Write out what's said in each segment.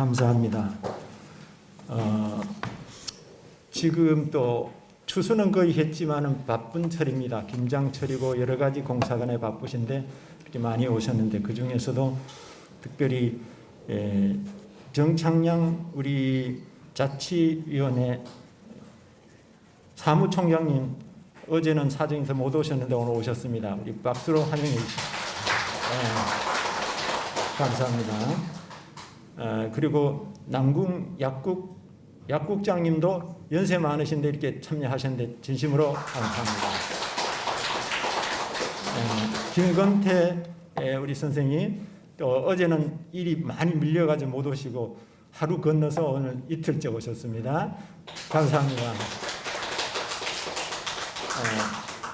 감사합니다. 지금 또 추수는 거의 했지만은 바쁜 철입니다. 김장철이고 여러 가지 공사관에 바쁘신데 이렇게 많이 오셨는데 그 중에서도 특별히 정창양 우리 자치위원회 사무총장님 어제는 사정에서 못 오셨는데 오늘 오셨습니다. 우리 박수로 환영해 주십시오. 감사합니다. 그리고 남궁 약국장님도 연세 많으신데 이렇게 참여하셨는데 진심으로 감사합니다. 김건태 우리 선생님 또 어제는 일이 많이 밀려가지고 못 오시고 하루 건너서 오늘 이틀째 오셨습니다. 감사합니다.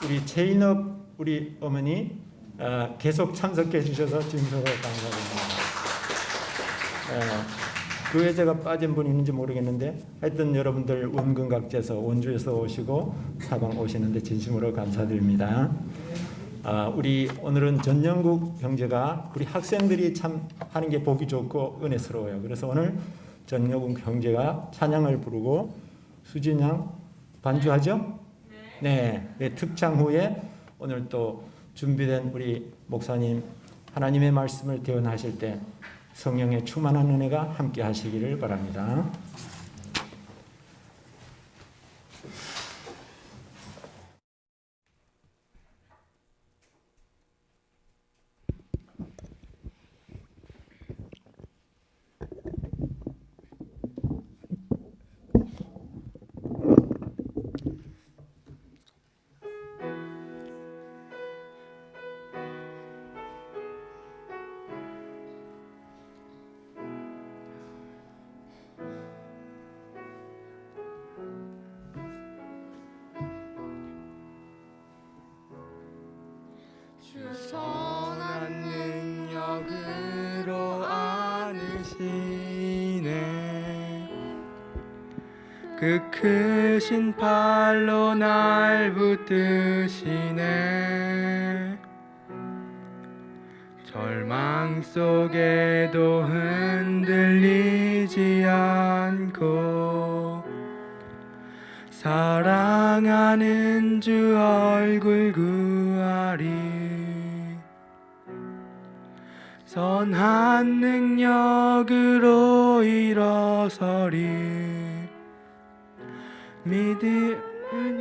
우리 최인업 우리 어머니 계속 참석해 주셔서 진심으로 감사드립니다. 그 외에 제가 빠진 분이 있는지 모르겠는데 하여튼 여러분들 원근각지에서 원주에서 오시고 사방 오시는데 진심으로 감사드립니다. 우리 오늘은 전영국 형제가 우리 학생들이 참 하는 게 보기 좋고 은혜스러워요. 그래서 오늘 전영국 형제가 찬양을 부르고 수진양 반주하죠? 네. 특창 후에 오늘 또 준비된 우리 목사님 하나님의 말씀을 대언하실 때 성령의 충만한 은혜가 함께 하시기를 바랍니다. 선한 능력으로 안으시네. 그 크신 팔로 날 붙드시네. 절망 속에도 흔들리지 않고 사랑하는 주 얼굴 구하리. 선한 능력으로 일어서리.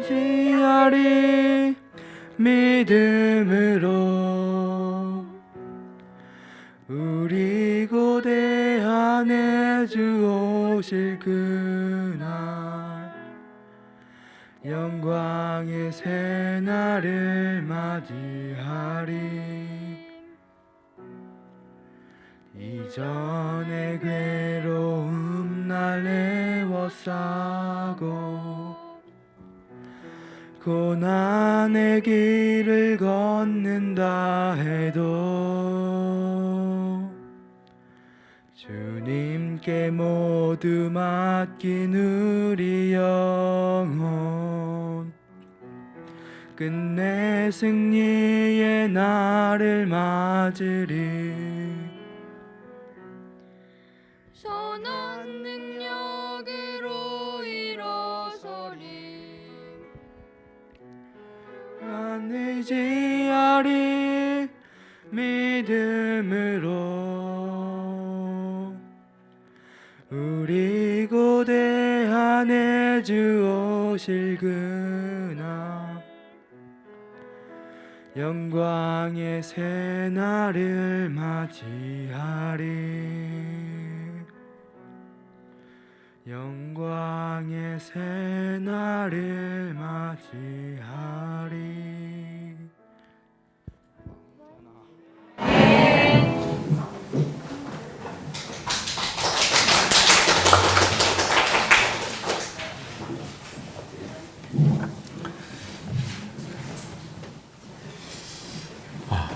믿음지하리. 믿음으로 우리 고대 안에 주 오실 그날 영광의 새날을 맞이하리. 이전의 괴로움 날 애워싸고 고난의 길을 걷는다 해도 주님께 모두 맡긴 우리 영혼 끝내 승리의 날을 맞으리. 선한 능력으로 일어서리. 안의지하리. 믿음으로 우리 고대 안에 주 오실 그날 영광의 새날을 맞이하리. 영광의 새날을 맞이하리.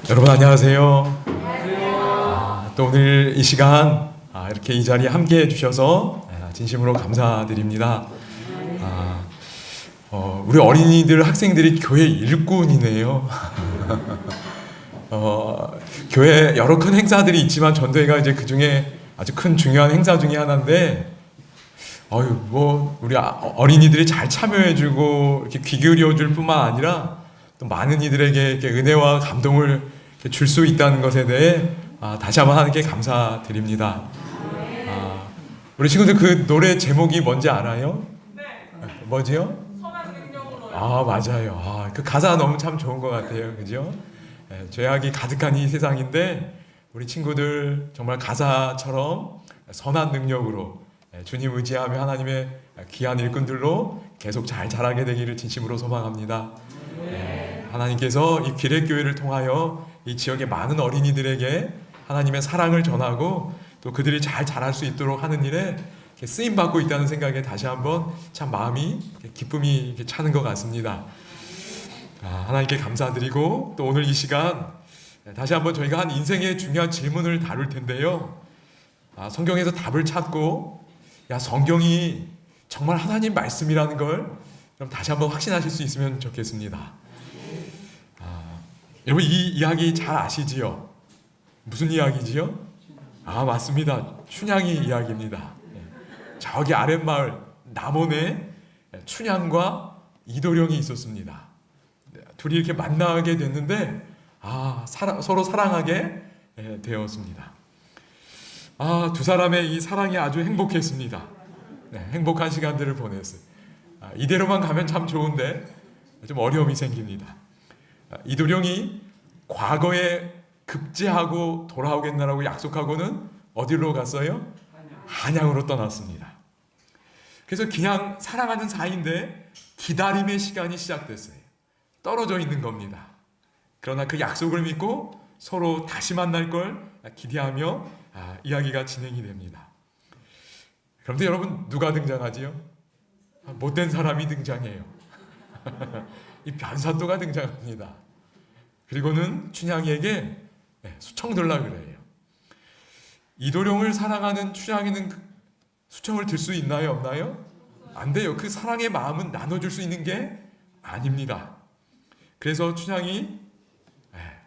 여러분 안녕하세요. 또 오늘 이 시간 이렇게 이 자리에 함께 해주셔서 진심으로 감사드립니다. 우리 어린이들 학생들이 교회 일꾼이네요. 교회 여러 큰 행사들이 있지만 전도회가 이제 그 중에 아주 큰 중요한 행사 중에 하나인데, 뭐 우리 어린이들이 잘 참여해주고 이렇게 귀 기울여줄 뿐만 아니라 또 많은 이들에게 이렇게 은혜와 감동을 줄 수 있다는 것에 대해 다시 한번 하나님께 감사드립니다. 우리 친구들 그 노래 제목이 뭔지 알아요? 네. 뭐지요? 선한 능력으로. 맞아요. 그 가사 너무 참 좋은 것 같아요, 그죠? 죄악이 가득한 이 세상인데 우리 친구들 정말 가사처럼 선한 능력으로 주님 의지하며 하나님의 귀한 일꾼들로 계속 잘 자라게 되기를 진심으로 소망합니다. 하나님께서 이 기획교회를 통하여 이 지역의 많은 어린이들에게 하나님의 사랑을 전하고 또 그들이 잘 자랄 수 있도록 하는 일에 쓰임받고 있다는 생각에 다시 한번 참 마음이 기쁨이 차는 것 같습니다. 하나님께 감사드리고 또 오늘 이 시간 다시 한번 저희가 한 인생의 중요한 질문을 다룰 텐데요. 성경에서 답을 찾고 성경이 정말 하나님 말씀이라는 걸 그럼 다시 한번 확신하실 수 있으면 좋겠습니다. 여러분 이 이야기 잘 아시지요? 무슨 이야기지요? 맞습니다. 춘향이 이야기입니다. 저기 아랫마을 남원에 춘향과 이도령이 있었습니다. 둘이 이렇게 만나게 됐는데 서로 사랑하게 되었습니다. 두 사람의 이 사랑이 아주 행복했습니다. 행복한 시간들을 보냈어요. 이대로만 가면 참 좋은데 좀 어려움이 생깁니다. 이도령이 과거에 급제하고 돌아오겠나라고 약속하고는 어디로 갔어요? 한양으로 떠났습니다. 그래서 그냥 사랑하는 사이인데 기다림의 시간이 시작됐어요. 떨어져 있는 겁니다. 그러나 그 약속을 믿고 서로 다시 만날 걸 기대하며 이야기가 진행이 됩니다. 그런데 여러분 누가 등장하지요? 못된 사람이 등장해요. 이 변사또가 등장합니다. 그리고는 춘향이에게 수청들라 그래요. 이도령을 사랑하는 춘향이는 수청을 들 수 있나요? 없나요? 안 돼요. 그 사랑의 마음은 나눠줄 수 있는 게 아닙니다. 그래서 춘향이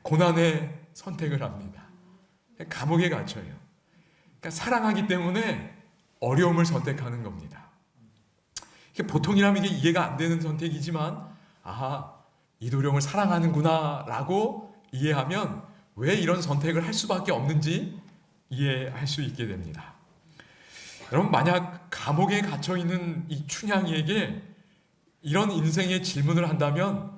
고난의 선택을 합니다. 감옥에 갇혀요. 그러니까 사랑하기 때문에 어려움을 선택하는 겁니다. 보통이라면 이게 이해가 안 되는 선택이지만 이도령을 사랑하는구나 라고 이해하면 왜 이런 선택을 할 수밖에 없는지 이해할 수 있게 됩니다. 여러분 만약 감옥에 갇혀있는 이 춘향이에게 이런 인생의 질문을 한다면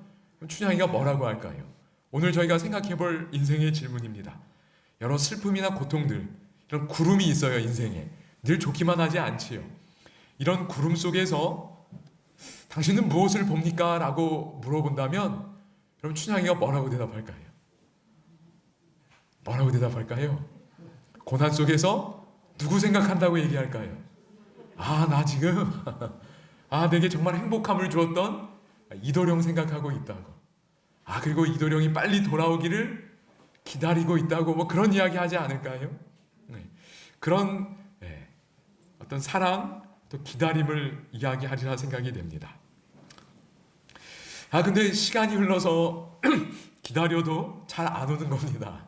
춘향이가 뭐라고 할까요? 오늘 저희가 생각해 볼 인생의 질문입니다. 여러 슬픔이나 고통들, 이런 구름이 있어요. 인생에 늘 좋기만 하지 않지요. 이런 구름 속에서 당신은 무엇을 봅니까? 라고 물어본다면 여러분 춘향이가 뭐라고 대답할까요? 뭐라고 대답할까요? 고난 속에서 누구 생각한다고 얘기할까요? 나 지금 내게 정말 행복함을 주었던 이도령 생각하고 있다고. 그리고 이도령이 빨리 돌아오기를 기다리고 있다고 뭐 그런 이야기 하지 않을까요? 그런 어떤 사랑 또 기다림을 이야기하리라 생각이 됩니다. 근데 시간이 흘러서 기다려도 잘 안 오는 겁니다.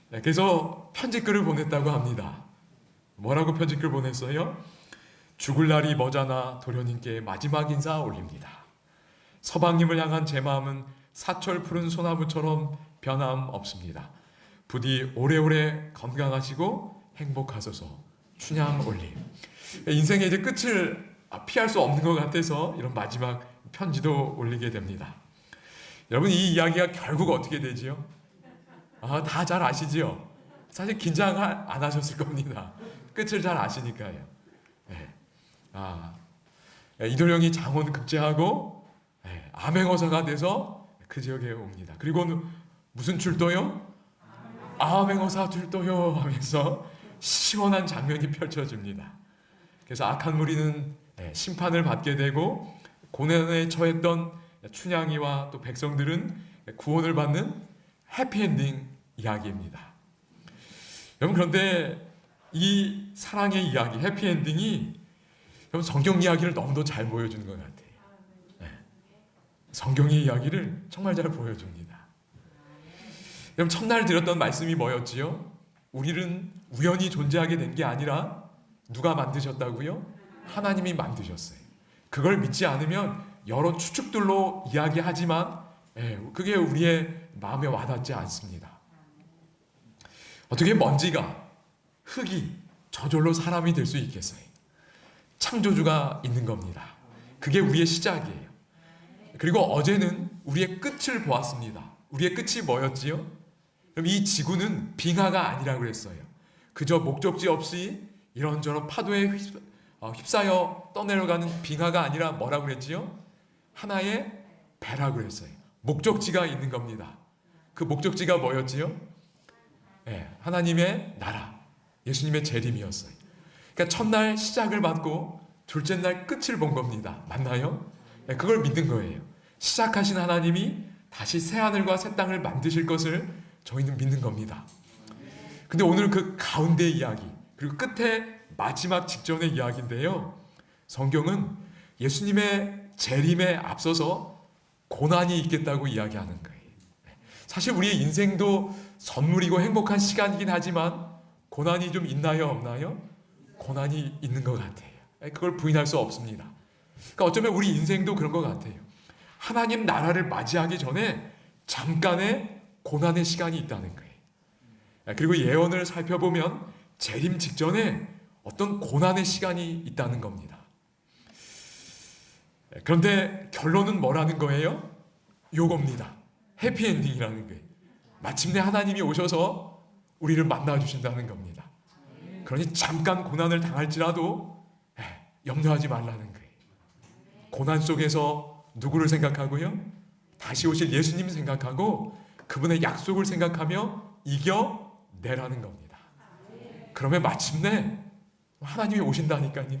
그래서 편지글을 보냈다고 합니다. 뭐라고 편지글 보냈어요? 죽을 날이 머잖아 도련님께 마지막 인사 올립니다. 서방님을 향한 제 마음은 사철 푸른 소나무처럼 변함없습니다. 부디 오래오래 건강하시고 행복하소서. 춘향 올림. 인생의 이제 끝을 피할 수 없는 것 같아서 이런 마지막 편지도 올리게 됩니다. 여러분 이 이야기가 결국 어떻게 되지요? 다 잘 아시지요? 사실 긴장 안 하셨을 겁니다. 끝을 잘 아시니까요. 이도령이 장원 급제하고 암행어사가 돼서 그 지역에 옵니다. 그리고 무슨 출도요? 암행어사 출도요 하면서 시원한 장면이 펼쳐집니다. 그래서 악한 무리는 심판을 받게 되고 고난에 처했던 춘향이와 또 백성들은 구원을 받는 해피엔딩 이야기입니다. 여러분 그런데 이 사랑의 이야기 해피엔딩이 여러분 성경 이야기를 너무도 잘 보여주는 것 같아요. 성경의 이야기를 정말 잘 보여줍니다. 여러분 첫날 드렸던 말씀이 뭐였지요? 우리는 우연히 존재하게 된 게 아니라 누가 만드셨다고요? 하나님이 만드셨어요. 그걸 믿지 않으면 여러 추측들로 이야기하지만 그게 우리의 마음에 와닿지 않습니다. 어떻게 먼지가, 흙이 저절로 사람이 될 수 있겠어요? 창조주가 있는 겁니다. 그게 우리의 시작이에요. 그리고 어제는 우리의 끝을 보았습니다. 우리의 끝이 뭐였지요? 그럼 이 지구는 빙하가 아니라고 그랬어요. 그저 목적지 없이 이런저런 파도에 휩싸여 떠내려가는 빙하가 아니라 뭐라고 그랬지요? 하나의 배라고 그랬어요. 목적지가 있는 겁니다. 그 목적지가 뭐였지요? 하나님의 나라, 예수님의 재림이었어요. 그러니까 첫날 시작을 받고 둘째 날 끝을 본 겁니다. 맞나요? 그걸 믿는 거예요. 시작하신 하나님이 다시 새 하늘과 새 땅을 만드실 것을 저희는 믿는 겁니다. 근데 오늘은 그 가운데 이야기, 그리고 끝에 마지막 직전의 이야기인데요. 성경은 예수님의 재림에 앞서서 고난이 있겠다고 이야기하는 거예요. 사실 우리의 인생도 선물이고 행복한 시간이긴 하지만 고난이 좀 있나요, 없나요? 고난이 있는 것 같아요. 그걸 부인할 수 없습니다. 그러니까 어쩌면 우리 인생도 그런 것 같아요. 하나님 나라를 맞이하기 전에 잠깐의 고난의 시간이 있다는 거예요. 그리고 예언을 살펴보면 재림 직전에 어떤 고난의 시간이 있다는 겁니다. 그런데 결론은 뭐라는 거예요? 요겁니다. 해피엔딩이라는 거예요. 마침내 하나님이 오셔서 우리를 만나주신다는 겁니다. 그러니 잠깐 고난을 당할지라도 염려하지 말라는 거예요. 고난 속에서 누구를 생각하고요? 다시 오실 예수님 생각하고 그분의 약속을 생각하며 이겨내라는 겁니다. 그러면 마침내 하나님이 오신다니까요.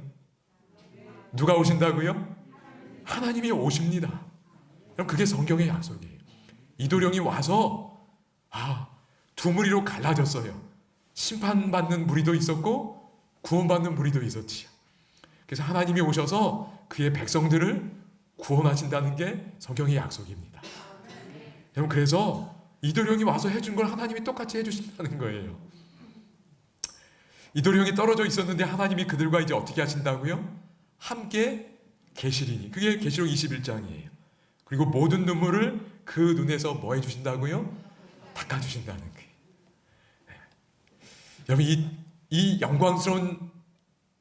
누가 오신다고요? 하나님이 오십니다. 그럼 그게 성경의 약속이에요. 이도령이 와서 두 무리로 갈라졌어요. 심판받는 무리도 있었고 구원받는 무리도 있었지요. 그래서 하나님이 오셔서 그의 백성들을 구원하신다는 게 성경의 약속입니다. 여러분, 그래서 이도령이 와서 해준 걸 하나님이 똑같이 해주신다는 거예요. 이도령이 떨어져 있었는데 하나님이 그들과 이제 어떻게 하신다고요? 함께 계시리니. 그게 계시록 21장이에요. 그리고 모든 눈물을 그 눈에서 뭐 해주신다고요? 닦아주신다는 거예요. 여러분, 이 영광스러운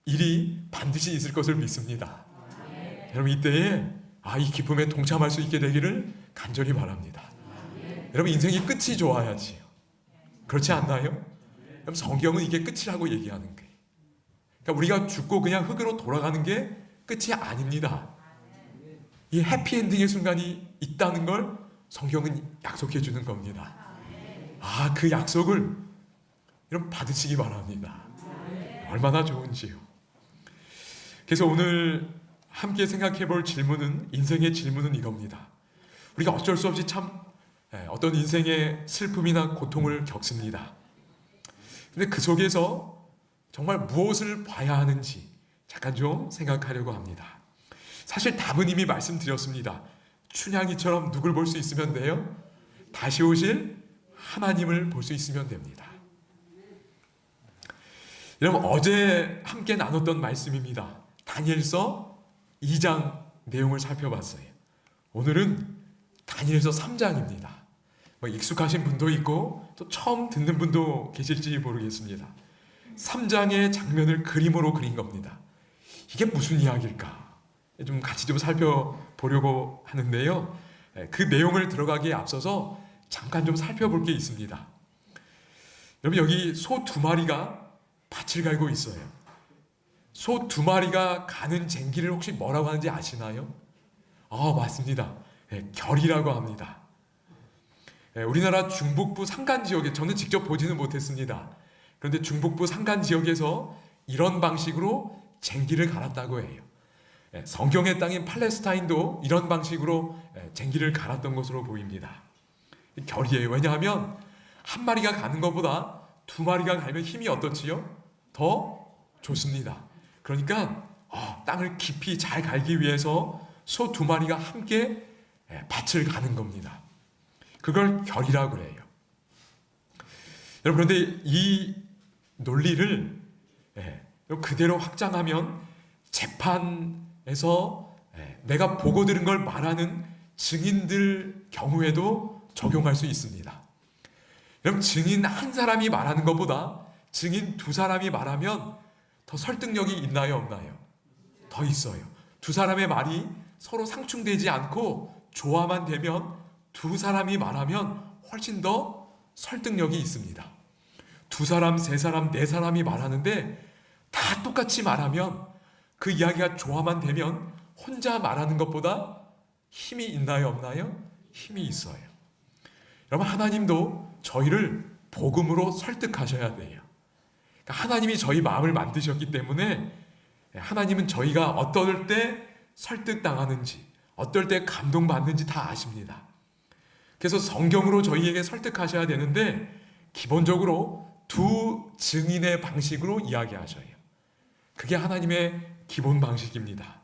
일이 반드시 있을 것을 믿습니다. 여러분, 이때에 이 기쁨에 동참할 수 있게 되기를 간절히 바랍니다. 여러분, 인생이 끝이 좋아야지요. 그렇지 않나요? 그럼 성경은 이게 끝이라고 얘기하는 거예요. 그러니까 우리가 죽고 그냥 흙으로 돌아가는 게 끝이 아닙니다. 이 해피엔딩의 순간이 있다는 걸 성경은 약속해 주는 겁니다. 그 약속을 여러분 받으시기 바랍니다. 얼마나 좋은지요. 그래서 오늘 함께 생각해 볼 질문은, 인생의 질문은 이겁니다. 우리가 어쩔 수 없이 참 어떤 인생의 슬픔이나 고통을 겪습니다. 근데 그 속에서 정말 무엇을 봐야 하는지 잠깐 좀 생각하려고 합니다. 사실 답은 이미 말씀드렸습니다. 춘향이처럼 누굴 볼 수 있으면 돼요? 다시 오실 하나님을 볼 수 있으면 됩니다. 여러분, 어제 함께 나눴던 말씀입니다. 다니엘서 2장 내용을 살펴봤어요. 오늘은 다니엘서 3장입니다. 익숙하신 분도 있고 또 처음 듣는 분도 계실지 모르겠습니다. 3장의 장면을 그림으로 그린 겁니다. 이게 무슨 이야기일까? 좀 같이 좀 살펴보려고 하는데요. 그 내용을 들어가기에 앞서서 잠깐 좀 살펴볼 게 있습니다. 여러분, 여기 소 2마리가 밭을 갈고 있어요. 소 2마리가 가는 쟁기를 혹시 뭐라고 하는지 아시나요? 맞습니다. 결이라고 합니다. 우리나라 중북부 산간 지역에, 저는 직접 보지는 못했습니다. 그런데 중북부 산간 지역에서 이런 방식으로 쟁기를 갈았다고 해요. 성경의 땅인 팔레스타인도 이런 방식으로 쟁기를 갈았던 것으로 보입니다. 결이에요. 왜냐하면 한 마리가 가는 것보다 2마리가 가면 힘이 어떻지요? 더 좋습니다. 그러니까 땅을 깊이 잘 갈기 위해서 소 2마리가 함께 밭을 가는 겁니다. 그걸 결이라고 그래요. 여러분, 그런데 이 논리를 그대로 확장하면 재판에서 내가 보고 들은 걸 말하는 증인들 경우에도 적용할 수 있습니다. 여러분, 증인 한 사람이 말하는 것보다 증인 두 사람이 말하면 더 설득력이 있나요, 없나요? 더 있어요. 두 사람의 말이 서로 상충되지 않고 조화만 되면 두 사람이 말하면 훨씬 더 설득력이 있습니다. 두 사람, 세 사람, 네 사람이 말하는데 다 똑같이 말하면 그 이야기가 조화만 되면 혼자 말하는 것보다 힘이 있나요, 없나요? 힘이 있어요. 여러분, 하나님도 저희를 복음으로 설득하셔야 돼요. 그러니까 하나님이 저희 마음을 만드셨기 때문에 하나님은 저희가 어떨 때 설득당하는지, 어떨 때 감동받는지 다 아십니다. 그래서 성경으로 저희에게 설득하셔야 되는데 기본적으로 두 증인의 방식으로 이야기하셔요. 그게 하나님의 기본 방식입니다.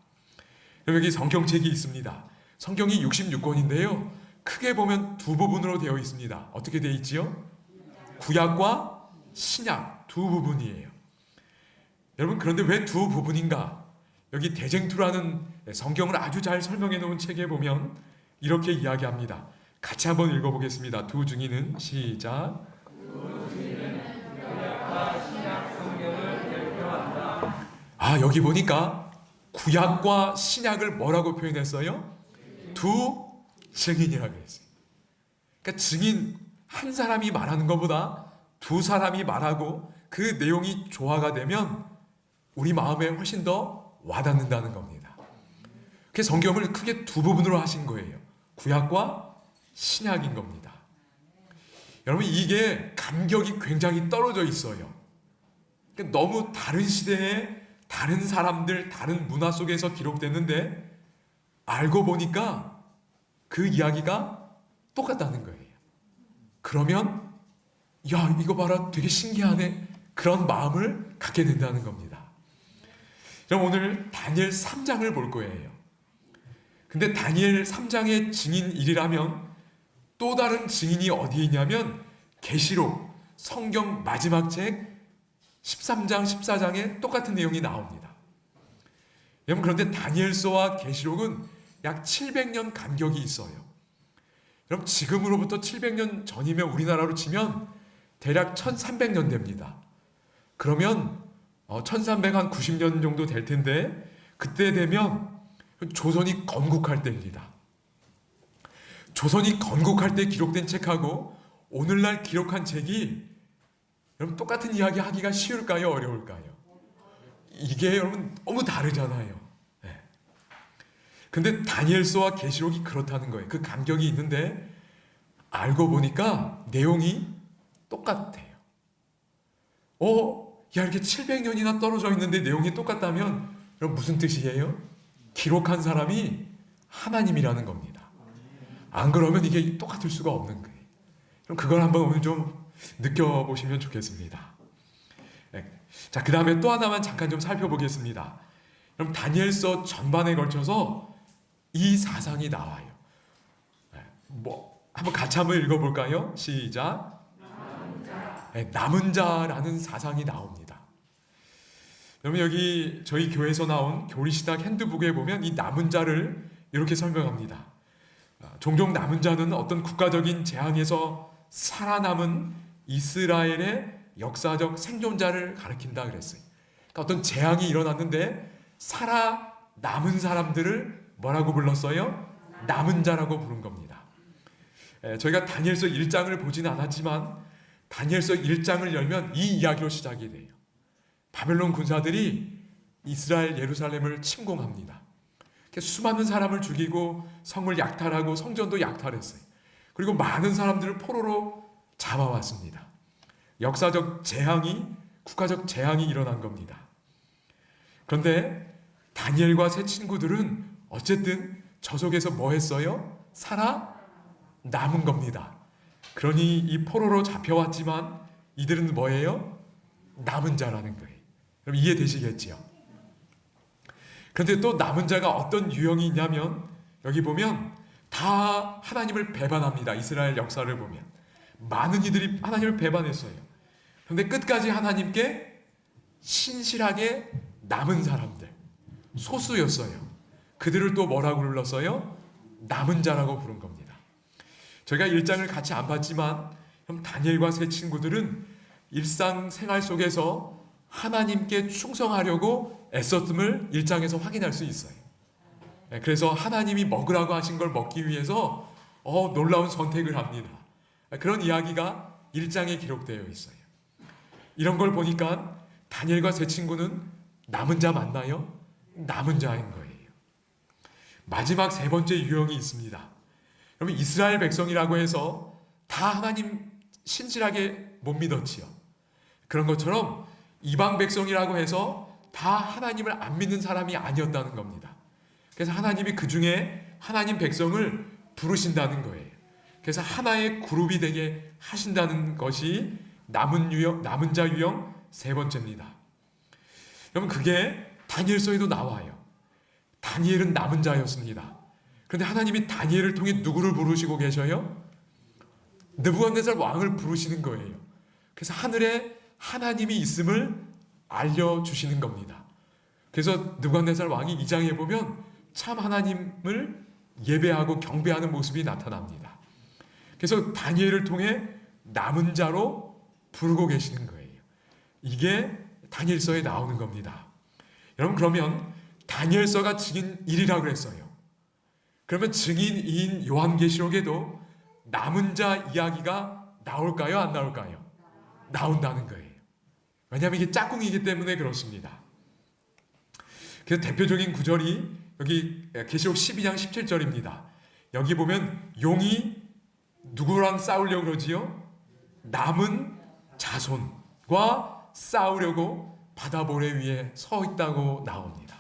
여기 성경책이 있습니다. 성경이 66권인데요. 크게 보면 두 부분으로 되어 있습니다. 어떻게 되어 있지요? 구약과 신약 두 부분이에요. 여러분, 그런데 왜 두 부분인가? 여기 대쟁투라는 성경을 아주 잘 설명해 놓은 책에 보면 이렇게 이야기합니다. 같이 한번 읽어보겠습니다. 두 증인은 시작. 여기 보니까 구약과 신약을 뭐라고 표현했어요? 두 증인이라고 했어요. 그러니까 증인 한 사람이 말하는 것보다 두 사람이 말하고 그 내용이 조화가 되면 우리 마음에 훨씬 더 와닿는다는 겁니다. 그래서 성경을 크게 두 부분으로 하신 거예요. 구약과 신약인 겁니다. 여러분, 이게 간격이 굉장히 떨어져 있어요. 그러니까 너무 다른 시대에 다른 사람들, 다른 문화 속에서 기록됐는데 알고 보니까 그 이야기가 똑같다는 거예요. 그러면 야, 이거 봐라, 되게 신기하네, 그런 마음을 갖게 된다는 겁니다. 그럼 오늘 다니엘 3장을 볼 거예요. 근데 다니엘 3장의 증인일이라면 또 다른 증인이 어디에 있냐면 계시록, 성경 마지막 책 13장, 14장에 똑같은 내용이 나옵니다. 여러분, 그런데 다니엘서와 계시록은 약 700년 간격이 있어요. 여러분, 지금으로부터 700년 전이면 우리나라로 치면 대략 1300년 됩니다. 그러면 1390년 정도 될 텐데 그때 되면 조선이 건국할 때입니다. 조선이 건국할 때 기록된 책하고 오늘날 기록한 책이 여러분 똑같은 이야기 하기가 쉬울까요? 어려울까요? 이게 여러분 너무 다르잖아요. 네. 근데 다니엘서와 계시록이 그렇다는 거예요. 그 간격이 있는데 알고 보니까 내용이 똑같아요. 야, 이렇게 700년이나 떨어져 있는데 내용이 똑같다면 여러분 무슨 뜻이에요? 기록한 사람이 하나님이라는 겁니다. 안 그러면 이게 똑같을 수가 없는 거예요. 그럼 그걸 한번 오늘 좀 느껴보시면 좋겠습니다. 네. 자, 그 다음에 또 하나만 잠깐 좀 살펴보겠습니다. 그럼 다니엘서 전반에 걸쳐서 이 사상이 나와요. 네. 한번 같이 한번 읽어볼까요? 시작. 네, 남은 자라는 사상이 나옵니다. 여러분, 여기 저희 교회에서 나온 교리시작 핸드북에 보면 이 남은 자를 이렇게 설명합니다. 종종 남은 자는 어떤 국가적인 재앙에서 살아남은 이스라엘의 역사적 생존자를 가리킨다 그랬어요. 그러니까 어떤 재앙이 일어났는데 살아남은 사람들을 뭐라고 불렀어요? 남은 자라고 부른 겁니다. 저희가 다니엘서 1장을 보지는 않았지만 다니엘서 1장을 열면 이 이야기로 시작이 돼요. 바벨론 군사들이 이스라엘 예루살렘을 침공합니다. 수많은 사람을 죽이고 성을 약탈하고 성전도 약탈했어요. 그리고 많은 사람들을 포로로 잡아왔습니다. 역사적 재앙이, 국가적 재앙이 일어난 겁니다. 그런데 다니엘과 세 친구들은 어쨌든 저 속에서 뭐 했어요? 살아남은 겁니다. 그러니 이 포로로 잡혀왔지만 이들은 뭐예요? 남은 자라는 거예요. 그럼 이해되시겠지요? 그런데 또 남은 자가 어떤 유형이 있냐면 여기 보면 다 하나님을 배반합니다. 이스라엘 역사를 보면 많은 이들이 하나님을 배반했어요. 그런데 끝까지 하나님께 신실하게 남은 사람들, 소수였어요. 그들을 또 뭐라고 불렀어요? 남은 자라고 부른 겁니다. 저희가 1장을 같이 안 봤지만 다니엘과 세 친구들은 일상생활 속에서 하나님께 충성하려고 애썼음을 1장에서 확인할 수 있어요. 그래서 하나님이 먹으라고 하신 걸 먹기 위해서 놀라운 선택을 합니다. 그런 이야기가 1장에 기록되어 있어요. 이런 걸 보니까 다니엘과 세 친구는 남은 자 맞나요? 남은 자인 거예요. 마지막 세 번째 유형이 있습니다. 여러분, 이스라엘 백성이라고 해서 다 하나님 신실하게 못 믿었지요. 그런 것처럼 이방 백성이라고 해서 다 하나님을 안 믿는 사람이 아니었다는 겁니다. 그래서 하나님이 그 중에 하나님 백성을 부르신다는 거예요. 그래서 하나의 그룹이 되게 하신다는 것이 남은 자 유형 세 번째입니다. 여러분, 그게 다니엘서에도 나와요. 다니엘은 남은 자였습니다. 그런데 하나님이 다니엘을 통해 누구를 부르시고 계셔요? 느부갓네살 왕을 부르시는 거예요. 그래서 하늘에 하나님이 있음을 알려주시는 겁니다. 그래서 느부갓네살 왕이 2장에 보면 참 하나님을 예배하고 경배하는 모습이 나타납니다. 그래서 다니엘을 통해 남은 자로 부르고 계시는 거예요. 이게 다니엘서에 나오는 겁니다. 여러분, 그러면 다니엘서가 증인 1이라고 그랬어요. 그러면 증인 2인 요한계시록에도 남은 자 이야기가 나올까요? 안 나올까요? 나온다는 거예요. 왜냐하면 이게 짝꿍이기 때문에 그렇습니다. 그래서 대표적인 구절이 여기 계시록 12장 17절입니다. 여기 보면 용이 누구랑 싸우려고 그러지요? 남은 자손과 싸우려고 바다 모래 위에 서 있다고 나옵니다.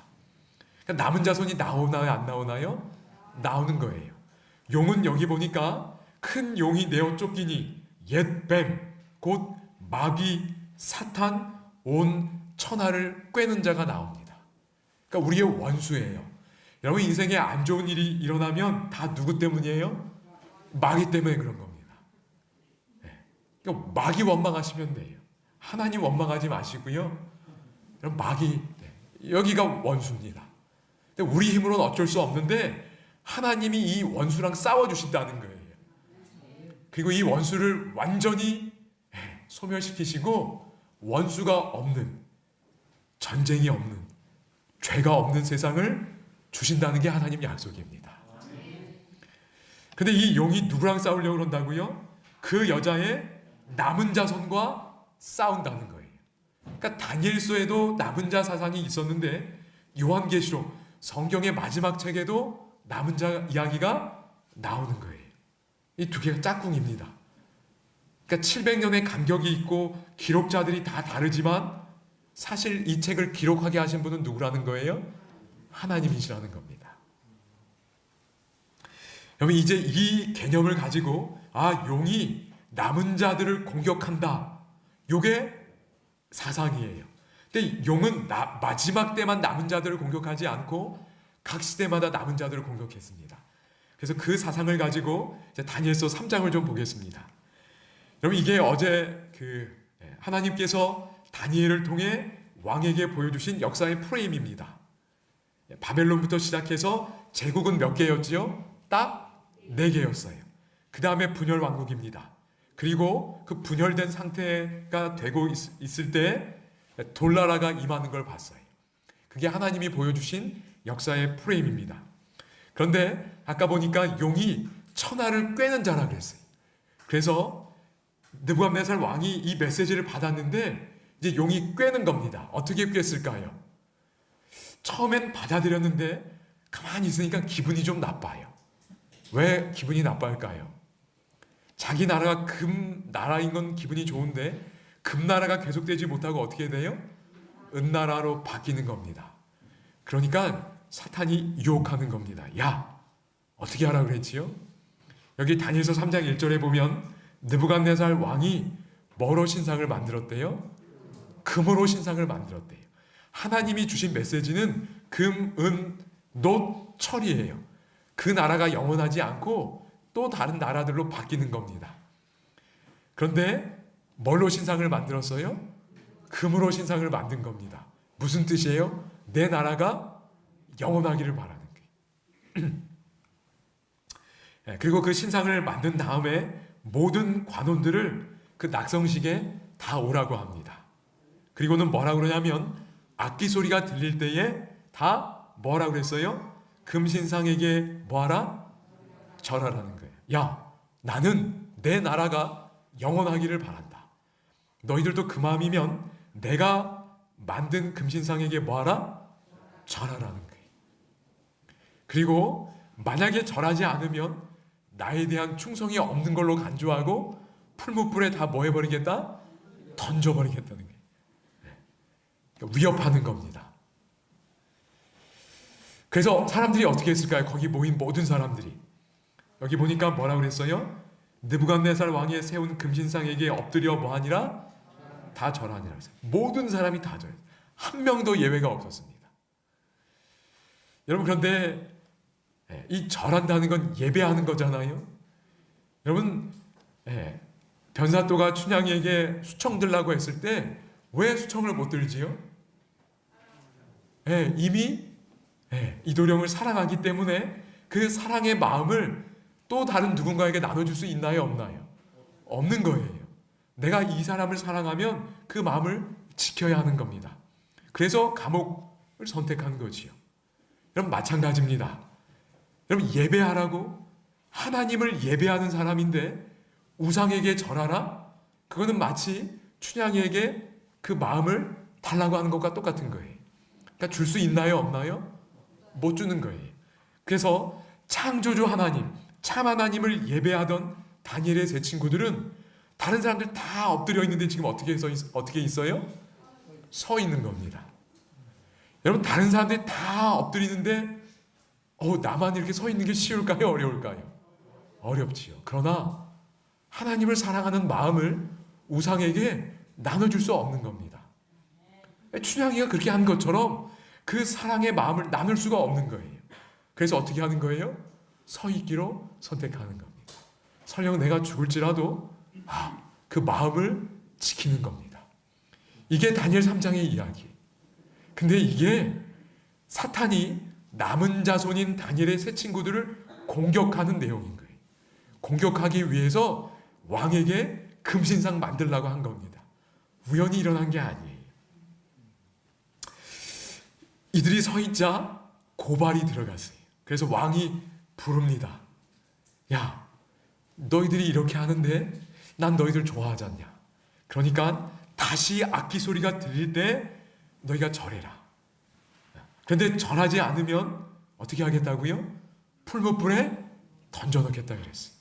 그러니까 남은 자손이 나오나요? 안 나오나요? 나오는 거예요. 용은 여기 보니까 큰 용이 내어 쫓기니 옛 뱀, 곧 마귀, 사탄, 온 천하를 꿰는 자가 나옵니다. 그러니까 우리의 원수예요. 여러분, 인생에 안 좋은 일이 일어나면 다 누구 때문이에요? 마귀 때문에 그런 겁니다. 그러니까 마귀 원망하시면 돼요. 하나님 원망하지 마시고요. 여러분, 마귀, 여기가 원수입니다. 근데 우리 힘으로는 어쩔 수 없는데 하나님이 이 원수랑 싸워주신다는 거예요. 그리고 이 원수를 완전히 소멸시키시고 원수가 없는, 전쟁이 없는, 죄가 없는 세상을 주신다는 게 하나님 약속입니다. 근데 이 용이 누구랑 싸우려고 그런다고요? 그 여자의 남은 자손과 싸운다는 거예요. 그러니까 다니엘서에도 남은 자 사상이 있었는데 요한계시록, 성경의 마지막 책에도 남은 자 이야기가 나오는 거예요. 이 두 개가 짝꿍입니다. 그러니까 700년의 간격이 있고 기록자들이 다 다르지만 사실 이 책을 기록하게 하신 분은 누구라는 거예요? 하나님이시라는 겁니다. 여러분, 이제 이 개념을 가지고 용이 남은 자들을 공격한다. 요게 사상이에요. 근데 용은 마지막 때만 남은 자들을 공격하지 않고 각 시대마다 남은 자들을 공격했습니다. 그래서 그 사상을 가지고 이제 다니엘서 3장을 좀 보겠습니다. 여러분, 이게 어제 하나님께서 다니엘을 통해 왕에게 보여주신 역사의 프레임입니다. 바벨론부터 시작해서 제국은 몇 개였지요? 딱 4개였어요. 그 다음에 분열 왕국입니다. 그리고 그 분열된 상태가 되고 있을 때 돌나라가 임하는 걸 봤어요. 그게 하나님이 보여주신 역사의 프레임입니다. 그런데 아까 보니까 용이 천하를 꿰는 자라 그랬어요. 그래서 느부갓네살 왕이 이 메시지를 받았는데 이제 용이 꿰는 겁니다. 어떻게 꿰을까요? 처음엔 받아들였는데 가만히 있으니까 기분이 좀 나빠요. 왜 기분이 나빠할까요? 자기 나라가 금나라인 건 기분이 좋은데 금나라가 계속되지 못하고 어떻게 돼요? 은나라로 바뀌는 겁니다. 그러니까 사탄이 유혹하는 겁니다. 야, 어떻게 하라고 그랬지요? 여기 다니엘서 3장 1절에 보면 느부갓네살 왕이 뭐로 신상을 만들었대요? 금으로 신상을 만들었대요. 하나님이 주신 메시지는 금, 은, 놋, 철이에요. 그 나라가 영원하지 않고 또 다른 나라들로 바뀌는 겁니다. 그런데 뭘로 신상을 만들었어요? 금으로 신상을 만든 겁니다. 무슨 뜻이에요? 내 나라가 영원하기를 바라는 거예요. 그리고 그 신상을 만든 다음에 모든 관원들을 그 낙성식에 다 오라고 합니다. 그리고는 뭐라고 그러냐면 악기 소리가 들릴 때에 다 뭐라고 그랬어요? 금신상에게 뭐하라? 절하라는 거예요. 야, 나는 내 나라가 영원하기를 바란다. 너희들도 그 마음이면 내가 만든 금신상에게 뭐하라? 절하라는 거예요. 그리고 만약에 절하지 않으면 나에 대한 충성이 없는 걸로 간주하고 풀무불에 다 뭐 해버리겠다? 던져버리겠다는 거예요. 그러니까 위협하는 겁니다. 그래서 사람들이 어떻게 했을까요? 거기 모인 모든 사람들이. 여기 보니까 뭐라고 그랬어요? 느부갓네살 왕이 세운 금신상에게 엎드려 뭐하니라? 다 절하니라 그랬어요. 모든 사람이 다 절해요. 한 명도 예외가 없었습니다. 여러분, 그런데 이 절한다는 건 예배하는 거잖아요. 여러분, 변사또가 춘향이에게 수청 들라고 했을 때 왜 수청을 못 들지요? 이미 이도령을 사랑하기 때문에 그 사랑의 마음을 또 다른 누군가에게 나눠줄 수 있나요? 없나요? 없는 거예요. 내가 이 사람을 사랑하면 그 마음을 지켜야 하는 겁니다. 그래서 감옥을 선택한 거지요. 여러분, 마찬가지입니다. 여러분, 예배하라고 하나님을 예배하는 사람인데 우상에게 절하라? 그거는 마치 춘향이에게 그 마음을 달라고 하는 것과 똑같은 거예요. 그러니까 줄 수 있나요? 없나요? 못 주는 거예요. 그래서 창조주 하나님, 참 하나님을 예배하던 다니엘의 세 친구들은 다른 사람들 다 엎드려 있는데 지금 어떻게 있어요? 서 있는 겁니다. 여러분, 다른 사람들이 다 엎드리는데 나만 이렇게 서 있는 게 쉬울까요? 어려울까요? 어렵지요. 그러나 하나님을 사랑하는 마음을 우상에게 나눠줄 수 없는 겁니다. 춘향이가 그렇게 한 것처럼 그 사랑의 마음을 나눌 수가 없는 거예요. 그래서 어떻게 하는 거예요? 서 있기로 선택하는 겁니다. 설령 내가 죽을지라도 그 마음을 지키는 겁니다. 이게 다니엘 3장의 이야기. 근데 이게 사탄이 남은 자손인 다니엘의 세 친구들을 공격하는 내용인 거예요. 공격하기 위해서 왕에게 금신상 만들려고 한 겁니다. 우연히 일어난 게 아니에요. 이들이 서 있자 고발이 들어갔어요. 그래서 왕이 부릅니다. 야, 너희들이 이렇게 하는데 난 너희들 좋아하지 않냐? 그러니까 다시 악기 소리가 들릴 때 너희가 절해라. 그런데 절하지 않으면 어떻게 하겠다고요? 풀무불에 던져놓겠다 그랬어요.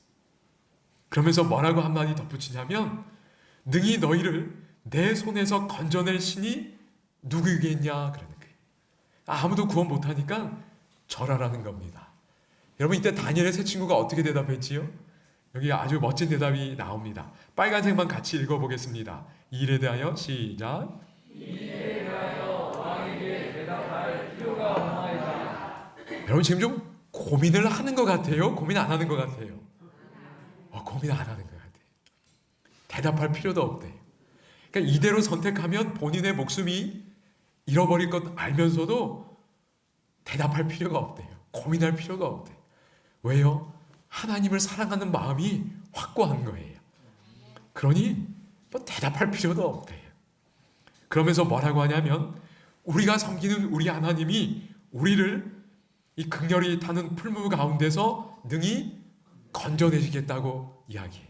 그러면서 뭐라고 한마디 덧붙이냐면 능히 너희를 내 손에서 건져낼 신이 누구겠냐 그러는 거예요. 아무도 구원 못하니까 절하라는 겁니다. 여러분, 이때 다니엘의 세 친구가 어떻게 대답했지요? 여기 아주 멋진 대답이 나옵니다. 빨간색만 같이 읽어보겠습니다. 이 일에 대하여 시작. 이 일에 대하여 왕에게 대답할 필요가 없나이다. 여러분, 지금 좀 고민을 하는 것 같아요? 고민 안 하는 것 같아요? 고민 안 하는 것 같아요. 대답할 필요도 없대요. 그러니까 이대로 선택하면 본인의 목숨이 잃어버릴 것 알면서도 대답할 필요가 없대요. 고민할 필요가 없대요. 왜요? 하나님을 사랑하는 마음이 확고한 거예요. 그러니 대답할 필요도 없대요. 그러면서 뭐라고 하냐면 우리가 섬기는 우리 하나님이 우리를 이 극렬히 타는 풀무 가운데서 능히 건져내시겠다고 이야기해요.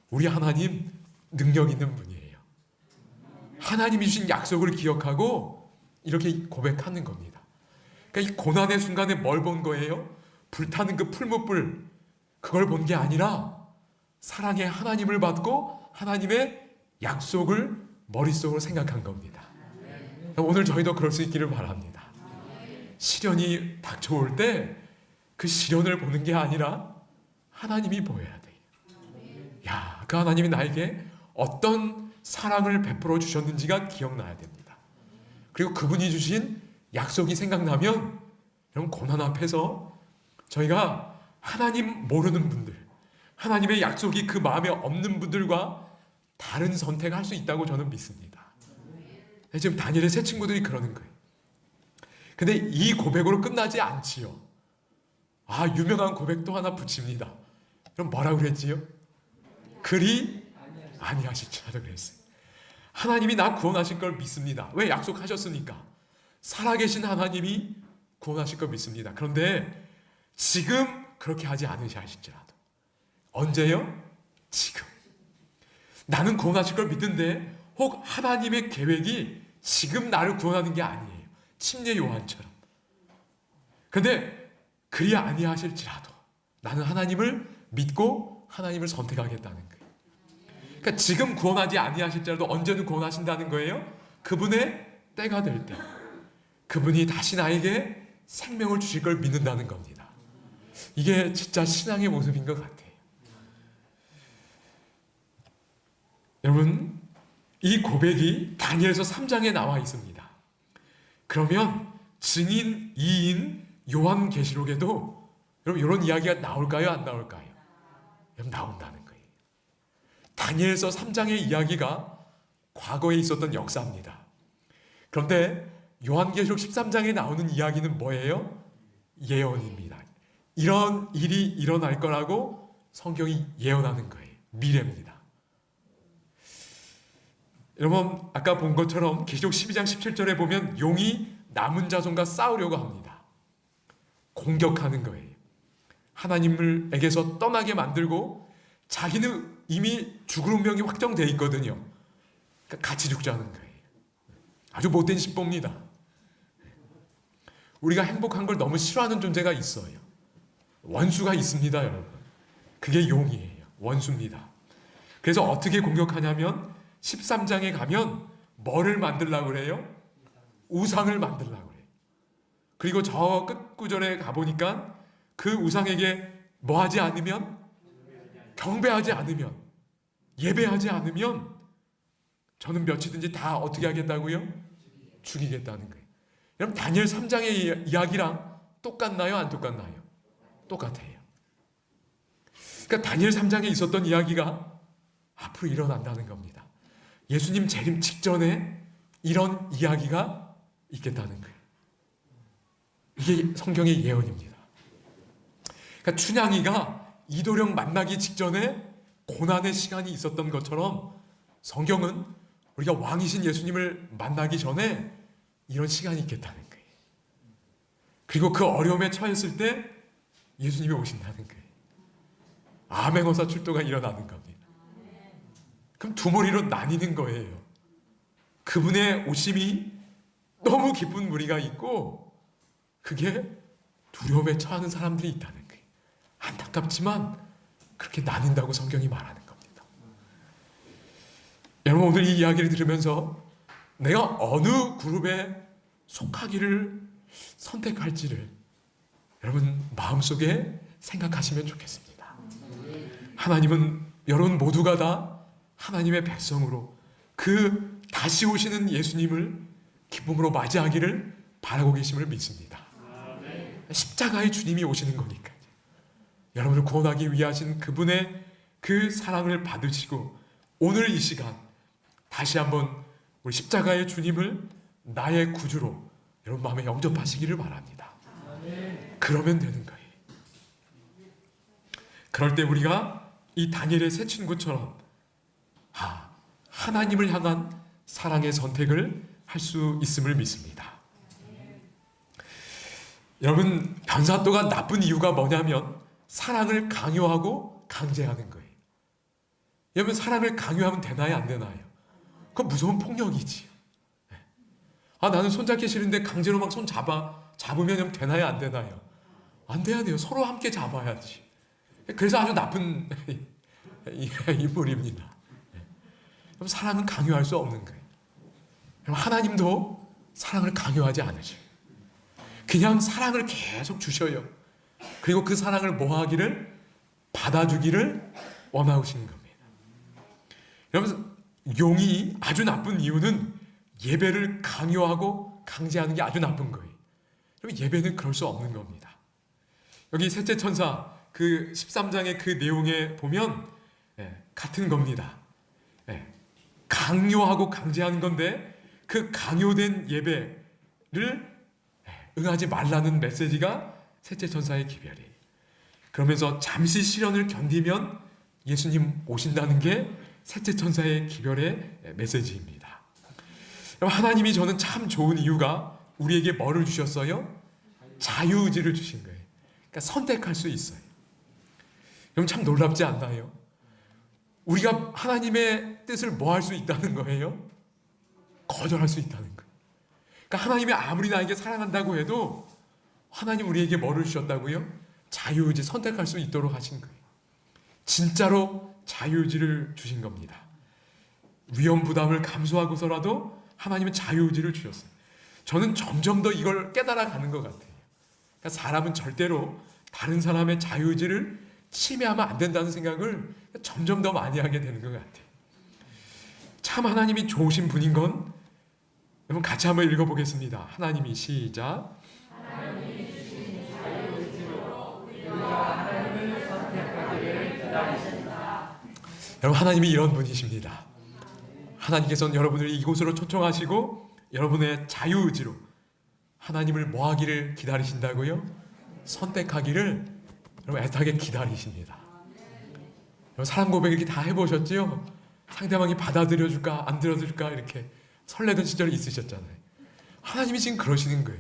우리 하나님 능력 있는 분이에요. 하나님이 주신 약속을 기억하고 이렇게 고백하는 겁니다. 그러니까 이 고난의 순간에 뭘 본 거예요? 불타는 그 풀무불, 그걸 본 게 아니라 사랑의 하나님을 받고 하나님의 약속을 머릿속으로 생각한 겁니다. 오늘 저희도 그럴 수 있기를 바랍니다. 시련이 닥쳐올 때 그 시련을 보는 게 아니라 하나님이 보여야 돼요. 야, 그 하나님이 나에게 어떤 사랑을 베풀어 주셨는지가 기억나야 됩니다. 그리고 그분이 주신 약속이 생각나면 여러분, 고난 앞에서 저희가 하나님 모르는 분들, 하나님의 약속이 그 마음에 없는 분들과 다른 선택을 할 수 있다고 저는 믿습니다. 지금 다니엘의 세 친구들이 그러는 거예요. 근데 이 고백으로 끝나지 않지요. 유명한 고백도 하나 붙입니다. 그럼 뭐라고 그랬지요? 그리 아니하실지라도 그랬어요. 하나님이 나 구원하실 걸 믿습니다. 왜? 약속하셨으니까. 살아계신 하나님이 구원하실 걸 믿습니다. 그런데 지금 그렇게 하지 않으실지라도. 언제요? 지금. 나는 구원하실 걸 믿는데 혹 하나님의 계획이 지금 나를 구원하는 게 아니에요. 침례 요한처럼. 근데 그리 아니하실지라도 나는 하나님을 믿고 하나님을 선택하겠다는 거예요. 그러니까 지금 구원하지 아니하실지라도 언제는 구원하신다는 거예요. 그분의 때가 될 때 그분이 다시 나에게 생명을 주실 걸 믿는다는 겁니다. 이게 진짜 신앙의 모습인 것 같아요. 여러분, 이 고백이 다니엘서 3장에 나와 있습니다. 그러면 증인 2인 요한계시록에도 여러분 이런 이야기가 나올까요? 안 나올까요? 여러분 나온다는 거예요. 다니엘서 3장의 이야기가 과거에 있었던 역사입니다. 그런데 요한계시록 13장에 나오는 이야기는 뭐예요? 예언입니다. 이런 일이 일어날 거라고 성경이 예언하는 거예요. 미래입니다. 여러분 아까 본 것처럼 계시록 12장 17절에 보면 용이 남은 자손과 싸우려고 합니다. 공격하는 거예요. 하나님에게서 떠나게 만들고 자기는 이미 죽을 운명이 확정되어 있거든요. 그러니까 같이 죽자는 거예요. 아주 못된 신보입니다. 우리가 행복한 걸 너무 싫어하는 존재가 있어요. 원수가 있습니다, 여러분. 그게 용이에요. 원수입니다. 그래서 어떻게 공격하냐면 13장에 가면 뭐를 만들려고 그래요? 우상을 만들려고 그래요. 그리고 저 끝구절에 가보니까 그 우상에게 뭐 하지 않으면? 경배하지 않으면, 예배하지 않으면 저는 며칠든지 다 어떻게 하겠다고요? 죽이겠다는 거예요. 여러분 다니엘 3장의 이야기랑 똑같나요? 안 똑같나요? 똑같아요. 그러니까 다니엘 3장에 있었던 이야기가 앞으로 일어난다는 겁니다. 예수님 재림 직전에 이런 이야기가 있겠다는 거예요. 이게 성경의 예언입니다. 그러니까 춘향이가 이도령 만나기 직전에 고난의 시간이 있었던 것처럼 성경은 우리가 왕이신 예수님을 만나기 전에 이런 시간이 있겠다는 거예요. 그리고 그 어려움에 처했을 때 예수님이 오신다는 거예요. 아멘어사 출도가 일어나는 겁니다. 그럼 두 머리로 나뉘는 거예요. 그분의 오심이 너무 기쁜 무리가 있고 그게 두려움에 처하는 사람들이 있다는 거예요. 안타깝지만 그렇게 나뉜다고 성경이 말하는 겁니다. 여러분 오늘 이 이야기를 들으면서 내가 어느 그룹에 속하기를 선택할지를 여러분 마음속에 생각하시면 좋겠습니다. 하나님은 여러분 모두가 다 하나님의 백성으로 그 다시 오시는 예수님을 기쁨으로 맞이하기를 바라고 계심을 믿습니다. 십자가의 주님이 오시는 거니까요. 여러분을 구원하기 위하신 그분의 그 사랑을 받으시고 오늘 이 시간 다시 한번 우리 십자가의 주님을 나의 구주로 여러분 마음에 영접하시기를 바랍니다. 그러면 되는 거예요. 그럴 때 우리가 이 다니엘의 세 친구처럼 하나님을 향한 사랑의 선택을 할 수 있음을 믿습니다. 여러분 변사또가 나쁜 이유가 뭐냐면 사랑을 강요하고 강제하는 거예요. 여러분 사랑을 강요하면 되나요? 안 되나요? 그건 무서운 폭력이지. 나는 손잡기 싫은데 강제로 막 손 잡으면 되나요? 안 되나요? 안 돼야 돼요. 서로 함께 잡아야지. 그래서 아주 나쁜 인물입니다. 그럼 사랑은 강요할 수 없는 거예요. 하나님도 사랑을 강요하지 않으셔요. 그냥 사랑을 계속 주셔요. 그리고 그 사랑을 뭐 하기를? 받아주기를 원하시는 겁니다. 여러분 용이 아주 나쁜 이유는 예배를 강요하고 강제하는 게 아주 나쁜 거예요. 여러분 예배는 그럴 수 없는 겁니다. 여기 셋째 천사 그 13장의 그 내용에 보면 같은 겁니다. 강요하고 강제하는 건데 그 강요된 예배를 응하지 말라는 메시지가 셋째 천사의 기별이에요. 그러면서 잠시 시련을 견디면 예수님 오신다는 게 셋째 천사의 기별의 메시지입니다. 하나님이 저는 참 좋은 이유가 우리에게 뭐를 주셨어요? 자유의지를 주신 거예요. 그러니까 선택할 수 있어요. 여러분 참 놀랍지 않나요? 우리가 하나님의 뜻을 뭐 할 수 있다는 거예요? 거절할 수 있다는 거예요. 그러니까 하나님이 아무리 나에게 사랑한다고 해도 하나님 우리에게 뭐를 주셨다고요? 자유의지 선택할 수 있도록 하신 거예요. 진짜로 자유의지를 주신 겁니다. 위험 부담을 감수하고서라도 하나님은 자유의지를 주셨어요. 저는 점점 더 이걸 깨달아가는 것 같아요. 그러니까 사람은 절대로 다른 사람의 자유의지를 침해하면 안 된다는 생각을 점점 더 많이 하게 되는 것 같아요. 참 하나님이 좋으신 분인 건 여러분 같이 한번 읽어보겠습니다. 하나님이 시작. 여러분 하나님이 이런 분이십니다. 하나님께서는 여러분을 이곳으로 초청하시고 여러분의 자유의지로 하나님을 뭐 하기를 기다리신다고요? 선택하기를 여러분 애타게 기다리십니다. 여러분 사랑 고백 이렇게 다 해보셨지요? 상대방이 받아들여줄까 안 들어줄까 이렇게 설레던 시절이 있으셨잖아요. 하나님이 지금 그러시는 거예요.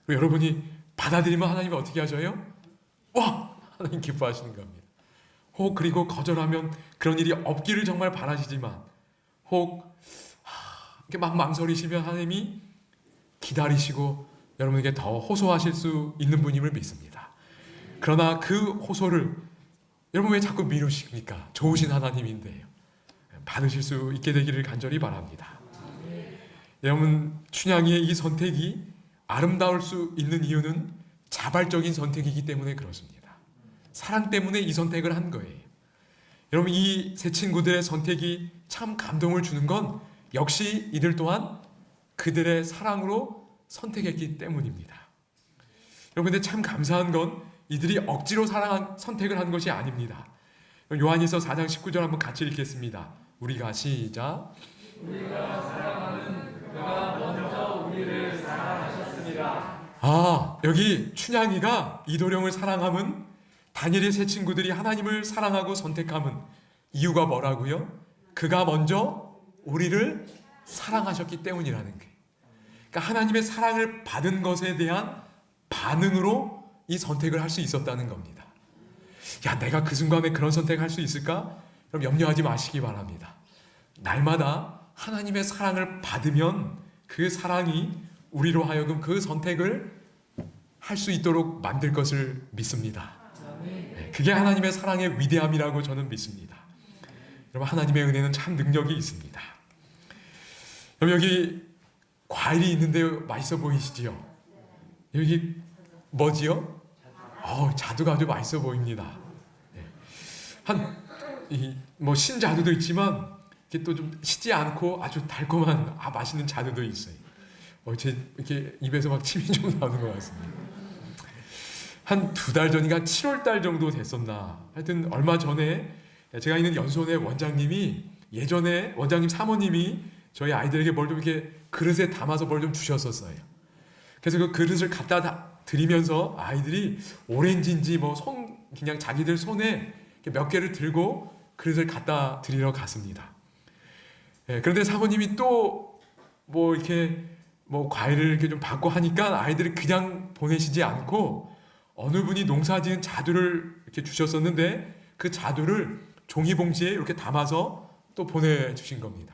여러분이 받아들이면 하나님이 어떻게 하셔요? 와! 하나님 기뻐하시는 겁니다. 혹 그리고 거절하면 그런 일이 없기를 정말 바라시지만 혹 이렇게 막 망설이시면 하나님이 기다리시고 여러분에게 더 호소하실 수 있는 분임을 믿습니다. 그러나 그 호소를 여러분 왜 자꾸 미루십니까? 좋으신 하나님인데요. 받으실 수 있게 되기를 간절히 바랍니다. 여러분 춘향이의 이 선택이 아름다울 수 있는 이유는 자발적인 선택이기 때문에 그렇습니다. 사랑 때문에 이 선택을 한 거예요. 여러분 이 세 친구들의 선택이 참 감동을 주는 건 역시 이들 또한 그들의 사랑으로 선택했기 때문입니다. 여러분 근데 참 감사한 건 이들이 억지로 선택을 한 것이 아닙니다. 요한일서 4장 19절 한번 같이 읽겠습니다. 우리가 시작. 우리가 사랑하는 그가 먼저 우리를 사랑하셨습니다. 여기 춘향이가 이도령을 사랑함은 다니엘의 세 친구들이 하나님을 사랑하고 선택함은 이유가 뭐라고요? 그가 먼저 우리를 사랑하셨기 때문이라는 거예요. 그러니까 하나님의 사랑을 받은 것에 대한 반응으로 이 선택을 할 수 있었다는 겁니다. 야, 내가 그 순간에 그런 선택을 할 수 있을까? 그럼 염려하지 마시기 바랍니다. 날마다 하나님의 사랑을 받으면 그 사랑이 우리로 하여금 그 선택을 할 수 있도록 만들 것을 믿습니다. 그게 하나님의 사랑의 위대함이라고 저는 믿습니다. 여러분 하나님의 은혜는 참 능력이 있습니다. 여러분 여기 과일이 있는데 맛있어 보이시지요? 여기 뭐지요? 자두가 아주 맛있어 보입니다. 뭐 신자두도 있지만 이게 또 좀 시지 않고 아주 달콤한 맛있는 자두도 있어요. 제 이렇게 입에서 막 침이 좀 나오는 것 같습니다. 한 2달 전인가 7월 달 정도 됐었나. 하여튼 얼마 전에 제가 있는 연수원의 원장님이 예전에 원장님 사모님이 저희 아이들에게 뭘 좀 이렇게 그릇에 담아서 뭘 좀 주셨었어요. 그래서 그 그릇을 갖다 드리면서 아이들이 오렌지인지 뭐 그냥 자기들 손에 몇 개를 들고 그릇을 갖다 드리러 갔습니다. 그런데 사모님이 또 뭐 이렇게 뭐 과일을 이렇게 좀 받고 하니까 아이들이 그냥 보내시지 않고 어느 분이 농사지은 자두를 이렇게 주셨었는데 그 자두를 종이봉지에 이렇게 담아서 또 보내주신 겁니다.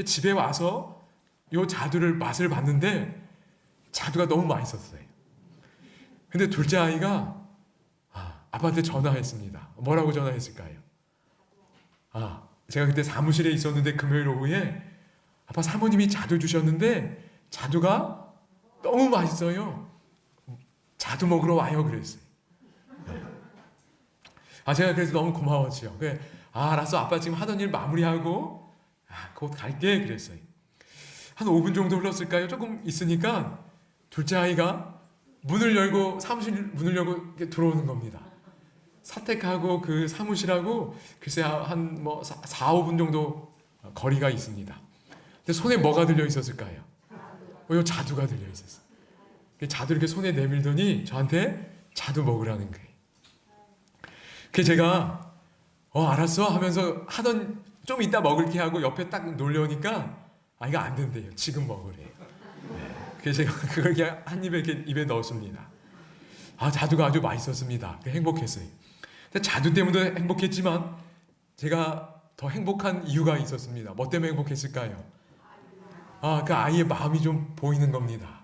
집에 와서 이 자두를 맛을 봤는데 자두가 너무 맛있었어요. 근데 둘째 아이가 아빠한테 전화했습니다. 뭐라고 전화했을까요? 제가 그때 사무실에 있었는데 금요일 오후에 아빠 사모님이 자두 주셨는데 자두가 너무 맛있어요. 자두 먹으러 와요 그랬어요. 제가 그래서 너무 고마웠지요. 알았어 아빠 지금 하던 일 마무리하고 곧 갈게 그랬어요. 한 5분 정도 흘렀을까요? 조금 있으니까 둘째 아이가 사무실 문을 열고 이렇게 들어오는 겁니다. 사택하고 그 사무실하고 글쎄 한 4, 5분 정도 거리가 있습니다. 근데 손에 뭐가 들려 있었을까요? 요 자두가 들려 있었어요. 자두 이렇게 손에 내밀더니 저한테 자두 먹으라는 거예요. 그래서 제가 알았어 하면서 하던 좀 이따 먹을게 하고 옆에 딱 놀려니까 이거 안 된대요. 지금 먹으래요. 그래서 제가 그걸 그냥 한 입에 이렇게 입에 넣었습니다. 자두가 아주 맛있었습니다. 행복했어요. 근데 자두 때문에 행복했지만 제가 더 행복한 이유가 있었습니다. 뭐 때문에 행복했을까요? 그 아이의 마음이 좀 보이는 겁니다.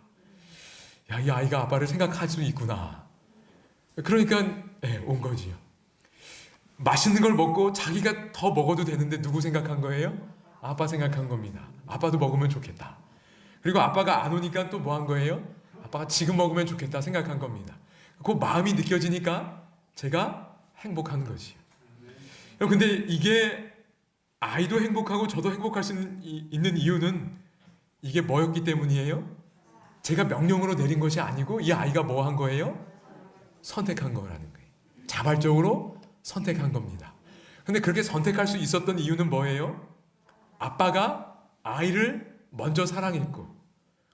이 아이가 아빠를 생각할 수 있구나. 그러니까 온 거지요. 맛있는 걸 먹고 자기가 더 먹어도 되는데 누구 생각한 거예요? 아빠 생각한 겁니다. 아빠도 먹으면 좋겠다. 그리고 아빠가 안 오니까 또 뭐 한 거예요? 아빠가 지금 먹으면 좋겠다 생각한 겁니다. 그 마음이 느껴지니까 제가 행복한 거지요. 근데 이게 아이도 행복하고 저도 행복할 수 있는 이유는 이게 뭐였기 때문이에요? 제가 명령으로 내린 것이 아니고 이 아이가 뭐 한 거예요? 선택한 거라는 거예요. 자발적으로 선택한 겁니다. 근데 그렇게 선택할 수 있었던 이유는 뭐예요? 아빠가 아이를 먼저 사랑했고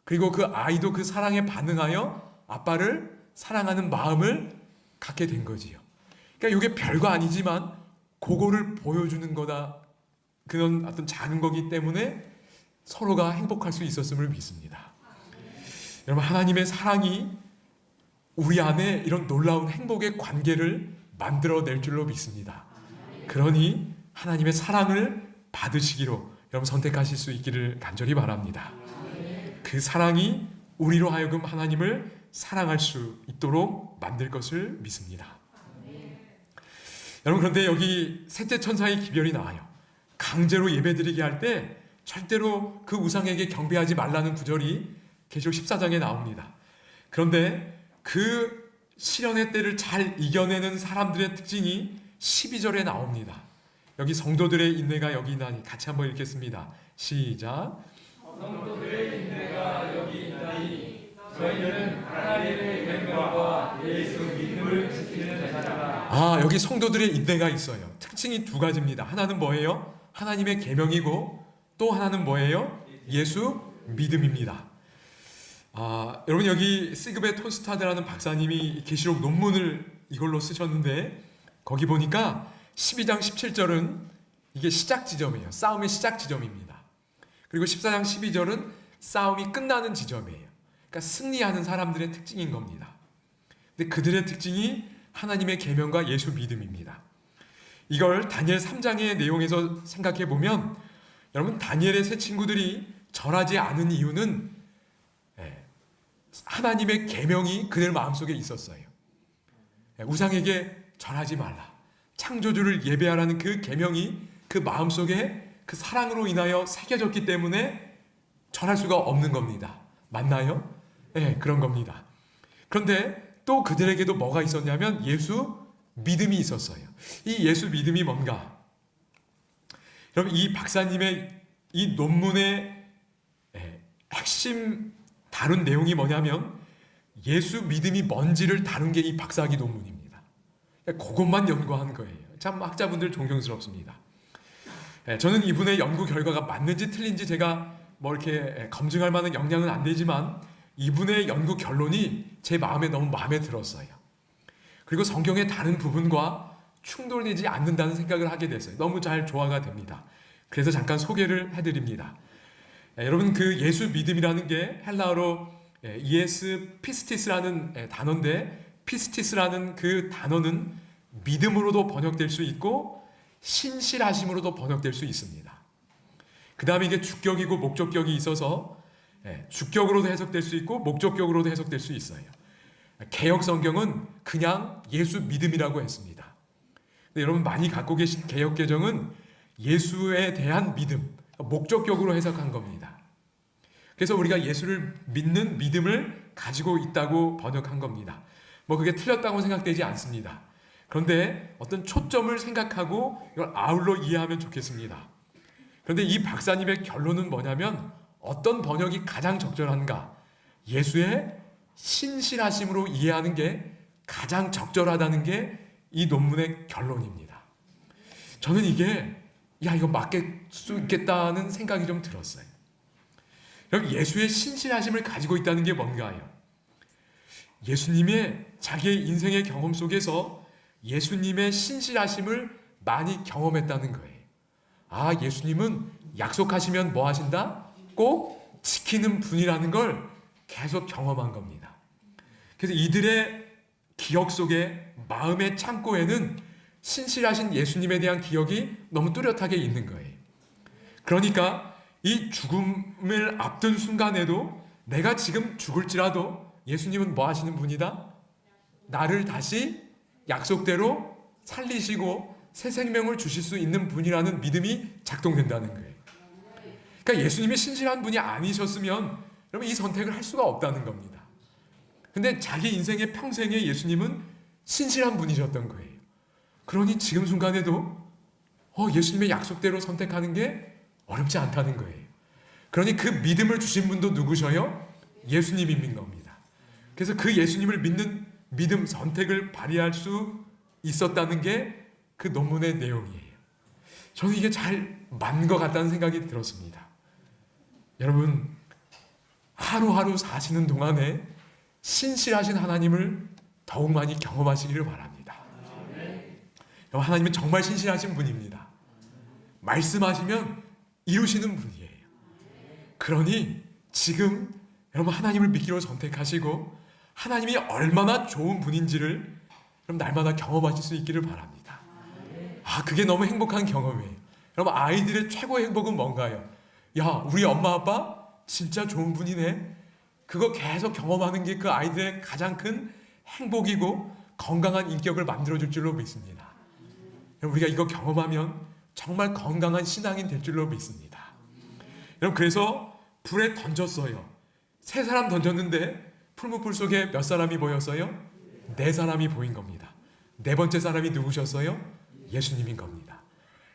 그리고 그 아이도 그 사랑에 반응하여 아빠를 사랑하는 마음을 갖게 된 거지요. 그러니까 이게 별거 아니지만 그거를 보여주는 거다. 그런 어떤 작은 거기 때문에 서로가 행복할 수 있었음을 믿습니다. 여러분, 하나님의 사랑이 우리 안에 이런 놀라운 행복의 관계를 만들어낼 줄로 믿습니다. 그러니 하나님의 사랑을 받으시기로 여러분 선택하실 수 있기를 간절히 바랍니다. 그 사랑이 우리로 하여금 하나님을 사랑할 수 있도록 만들 것을 믿습니다. 여러분, 그런데 여기 셋째 천사의 기별이 나와요. 강제로 예배드리게 할 때 절대로 그 우상에게 경배하지 말라는 구절이 계시록 14장에 나옵니다. 그런데 그 시련의 때를 잘 이겨내는 사람들의 특징이 12절에 나옵니다. 여기 성도들의 인내가 여기 있나니 같이 한번 읽겠습니다. 시작. 성도들의 인내가 여기 있나니 저희는 하나님의 계명과 예수 믿음을 지키는 자라. 여기 성도들의 인내가 있어요. 특징이 두 가지입니다. 하나는 뭐예요? 하나님의 계명이고 또 하나는 뭐예요? 예수 믿음입니다. 여러분, 여기 시그베 톤스타드라는 박사님이 계시록 논문을 이걸로 쓰셨는데 거기 보니까 12장 17절은 이게 시작 지점이에요. 싸움의 시작 지점입니다. 그리고 14장 12절은 싸움이 끝나는 지점이에요. 그러니까 승리하는 사람들의 특징인 겁니다. 근데 그들의 특징이 하나님의 계명과 예수 믿음입니다. 이걸 다니엘 3장의 내용에서 생각해 보면 여러분, 다니엘의 세 친구들이 절하지 않은 이유는 하나님의 계명이 그들 마음속에 있었어요. 우상에게 절하지 말라. 창조주를 예배하라는 그 계명이 그 마음속에 그 사랑으로 인하여 새겨졌기 때문에 절할 수가 없는 겁니다. 맞나요? 그런 겁니다. 그런데 또 그들에게도 뭐가 있었냐면 예수 믿음이 있었어요. 이 예수 믿음이 뭔가? 여러분, 이 박사님의 이 논문의 핵심 다룬 내용이 뭐냐면 예수 믿음이 뭔지를 다룬 게 이 박사학위 논문입니다. 그것만 연구한 거예요. 참 학자분들 존경스럽습니다. 저는 이분의 연구 결과가 맞는지 틀린지 제가 뭐 이렇게 검증할 만한 역량은 안 되지만 이분의 연구 결론이 제 마음에 너무 마음에 들었어요. 그리고 성경의 다른 부분과 충돌되지 않는다는 생각을 하게 됐어요. 너무 잘 조화가 됩니다. 그래서 잠깐 소개를 해드립니다. 여러분, 그 예수 믿음이라는 게 헬라어로 이에스 피스티스라는 단어인데, 피스티스라는 그 단어는 믿음으로도 번역될 수 있고 신실하심으로도 번역될 수 있습니다. 그 다음에 이게 주격이고 목적격이 있어서 주격으로도 해석될 수 있고 목적격으로도 해석될 수 있어요. 개역 성경은 그냥 예수 믿음이라고 했습니다. 근데 여러분, 많이 갖고 계신 개역 개정은 예수에 대한 믿음, 목적격으로 해석한 겁니다. 그래서 우리가 예수를 믿는 믿음을 가지고 있다고 번역한 겁니다. 뭐 그게 틀렸다고 생각되지 않습니다. 그런데 어떤 초점을 생각하고 이걸 아울러 이해하면 좋겠습니다. 그런데 이 박사님의 결론은 뭐냐면 어떤 번역이 가장 적절한가? 예수의 신실하심으로 이해하는 게 가장 적절하다는 게 이 논문의 결론입니다. 저는 이게 야, 이거 맡길 수 있겠다는 생각이 좀 들었어요. 그럼 예수의 신실하심을 가지고 있다는 게 뭔가요? 예수님의 자기의 인생의 경험 속에서 예수님의 신실하심을 많이 경험했다는 거예요. 아, 예수님은 약속하시면 뭐 하신다? 꼭 지키는 분이라는 걸 계속 경험한 겁니다. 그래서 이들의 기억 속에, 마음의 창고에는 신실하신 예수님에 대한 기억이 너무 뚜렷하게 있는 거예요. 그러니까 이 죽음을 앞둔 순간에도 내가 지금 죽을지라도 예수님은 뭐 하시는 분이다? 나를 다시 약속대로 살리시고 새 생명을 주실 수 있는 분이라는 믿음이 작동된다는 거예요. 그러니까 예수님이 신실한 분이 아니셨으면 여러분 이 선택을 할 수가 없다는 겁니다. 근데 자기 인생의 평생에 예수님은 신실한 분이셨던 거예요. 그러니 지금 순간에도 예수님의 약속대로 선택하는 게 어렵지 않다는 거예요. 그러니 그 믿음을 주신 분도 누구셔요? 예수님인 겁니다. 그래서 그 예수님을 믿는 믿음, 선택을 발휘할 수 있었다는 게 그 논문의 내용이에요. 저는 이게 잘 맞는 것 같다는 생각이 들었습니다. 여러분, 하루하루 사시는 동안에 신실하신 하나님을 더욱 많이 경험하시기를 바랍니다. 하나님은 정말 신실하신 분입니다. 말씀하시면 이루시는 분이에요. 그러니 지금 여러분 하나님을 믿기로 선택하시고 하나님이 얼마나 좋은 분인지를 여러분 날마다 경험하실 수 있기를 바랍니다. 그게 너무 행복한 경험이에요. 여러분 아이들의 최고의 행복은 뭔가요? 야, 우리 엄마 아빠 진짜 좋은 분이네. 그거 계속 경험하는 게 그 아이들의 가장 큰 행복이고 건강한 인격을 만들어줄 줄로 믿습니다. 우리가 이거 경험하면 정말 건강한 신앙인 될 줄로 믿습니다. 여러분 그래서 불에 던졌어요. 3사람 던졌는데 풀무불 속에 몇 사람이 보였어요? 4사람이 보인 겁니다. 4번째 사람이 누구셨어요? 예수님인 겁니다.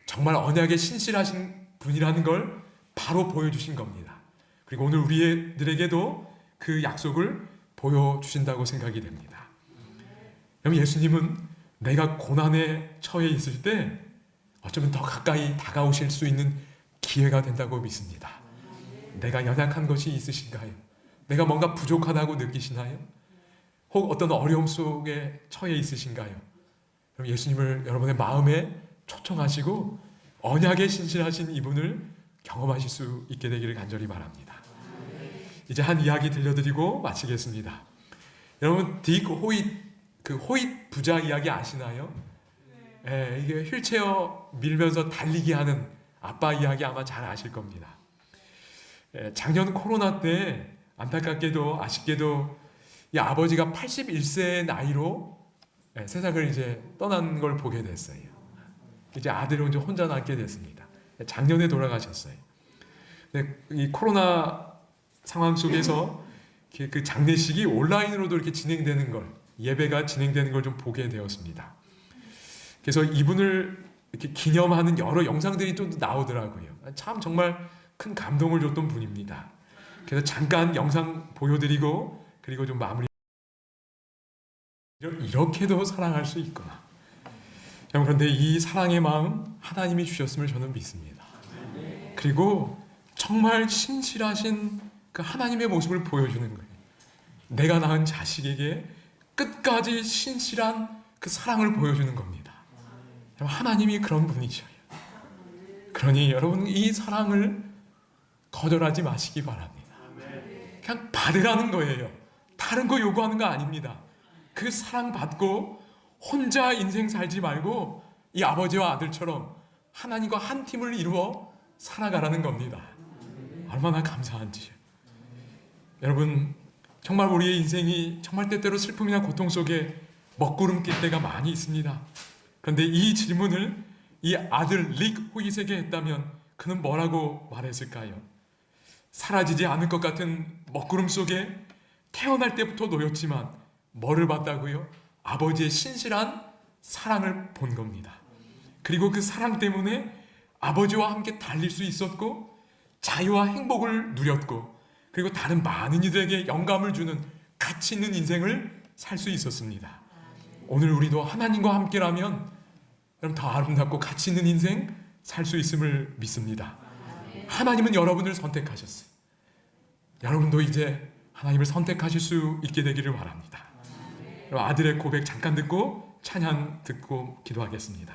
정말 언약에 신실하신 분이라는 걸 바로 보여주신 겁니다. 그리고 오늘 우리들에게도 그 약속을 보여주신다고 생각이 됩니다. 여러분 예수님은 내가 고난에 처해 있을 때 어쩌면 더 가까이 다가오실 수 있는 기회가 된다고 믿습니다. 내가 연약한 것이 있으신가요? 내가 뭔가 부족하다고 느끼시나요? 혹 어떤 어려움 속에 처해 있으신가요? 그럼 예수님을 여러분의 마음에 초청하시고 언약에 신실하신 이분을 경험하실 수 있게 되기를 간절히 바랍니다. 이제 한 이야기 들려드리고 마치겠습니다. 여러분 딕 호잇, 그 호잇 부자 이야기 아시나요? 이게 휠체어 밀면서 달리기 하는 아빠 이야기 아마 잘 아실 겁니다. 작년 코로나 때 안타깝게도 아쉽게도 이 아버지가 81세의 나이로 세상을 이제 떠난 걸 보게 됐어요. 이제 아들은 이제 혼자 남게 됐습니다. 작년에 돌아가셨어요. 근데 이 코로나 상황 속에서 그 장례식이 온라인으로도 이렇게 진행되는 걸, 예배가 진행되는 걸 좀 보게 되었습니다. 그래서 이분을 이렇게 기념하는 여러 영상들이 좀 나오더라고요. 참 정말 큰 감동을 줬던 분입니다. 그래서 잠깐 영상 보여드리고 그리고 좀 마무리. 이렇게도 사랑할 수 있구나. 그런데 이 사랑의 마음 하나님이 주셨음을 저는 믿습니다. 그리고 정말 신실하신 그 하나님의 모습을 보여주는 거예요. 내가 낳은 자식에게 끝까지 신실한 그 사랑을 보여주는 겁니다. 하나님이 그런 분이셔요. 그러니 여러분 이 사랑을 거절하지 마시기 바랍니다. 그냥 받으라는 거예요. 다른 거 요구하는 거 아닙니다. 그 사랑 받고 혼자 인생 살지 말고 이 아버지와 아들처럼 하나님과 한 팀을 이루어 살아가라는 겁니다. 얼마나 감사한지. 여러분 정말 우리의 인생이 정말 때때로 슬픔이나 고통 속에 먹구름 낄 때가 많이 있습니다. 그런데 이 질문을 이 아들 릭 호잇에게 했다면 그는 뭐라고 말했을까요? 사라지지 않을 것 같은 먹구름 속에 태어날 때부터 놓였지만 뭐를 봤다고요? 아버지의 신실한 사랑을 본 겁니다. 그리고 그 사랑 때문에 아버지와 함께 달릴 수 있었고 자유와 행복을 누렸고 그리고 다른 많은 이들에게 영감을 주는 가치 있는 인생을 살 수 있었습니다. 오늘 우리도 하나님과 함께라면 더 아름답고 가치 있는 인생 살 수 있음을 믿습니다. 하나님은 여러분을 선택하셨어요. 여러분도 이제 하나님을 선택하실 수 있게 되기를 바랍니다. 아들의 고백 잠깐 듣고 찬양 듣고 기도하겠습니다.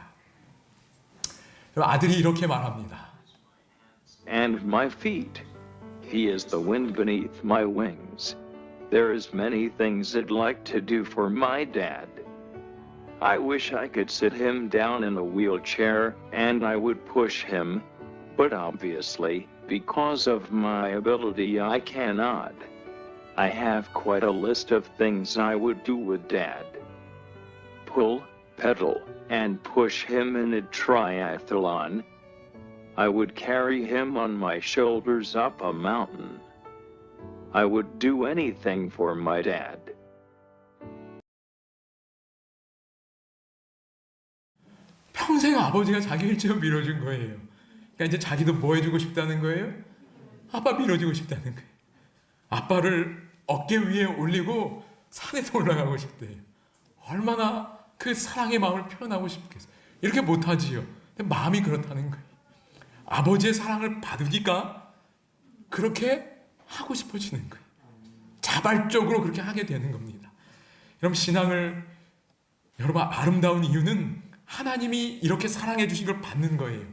아들이 이렇게 말합니다. And my feet, he is the wind beneath my wings. There is many things I'd like to do for my dad. I wish I could sit him down in a wheelchair and I would push him, but obviously, because of my ability, I cannot. I have quite a list of things I would do with Dad. Pull, pedal, and push him in a triathlon. I would carry him on my shoulders up a mountain. I would do anything for my dad. 평생 아버지가 자기 일처럼 밀어준 거예요. 그러니까 이제 자기도 뭐 해주고 싶다는 거예요? 아빠 밀어주고 싶다는 거예요. 아빠를 어깨 위에 올리고 산에서 올라가고 싶대요. 얼마나 그 사랑의 마음을 표현하고 싶겠어요. 이렇게 못하지요. 근데 마음이 그렇다는 거예요. 아버지의 사랑을 받으니까 그렇게 하고 싶어지는 거예요. 자발적으로 그렇게 하게 되는 겁니다. 여러분, 신앙을 여러분 아름다운 이유는 하나님이 이렇게 사랑해 주신 걸 받는 거예요.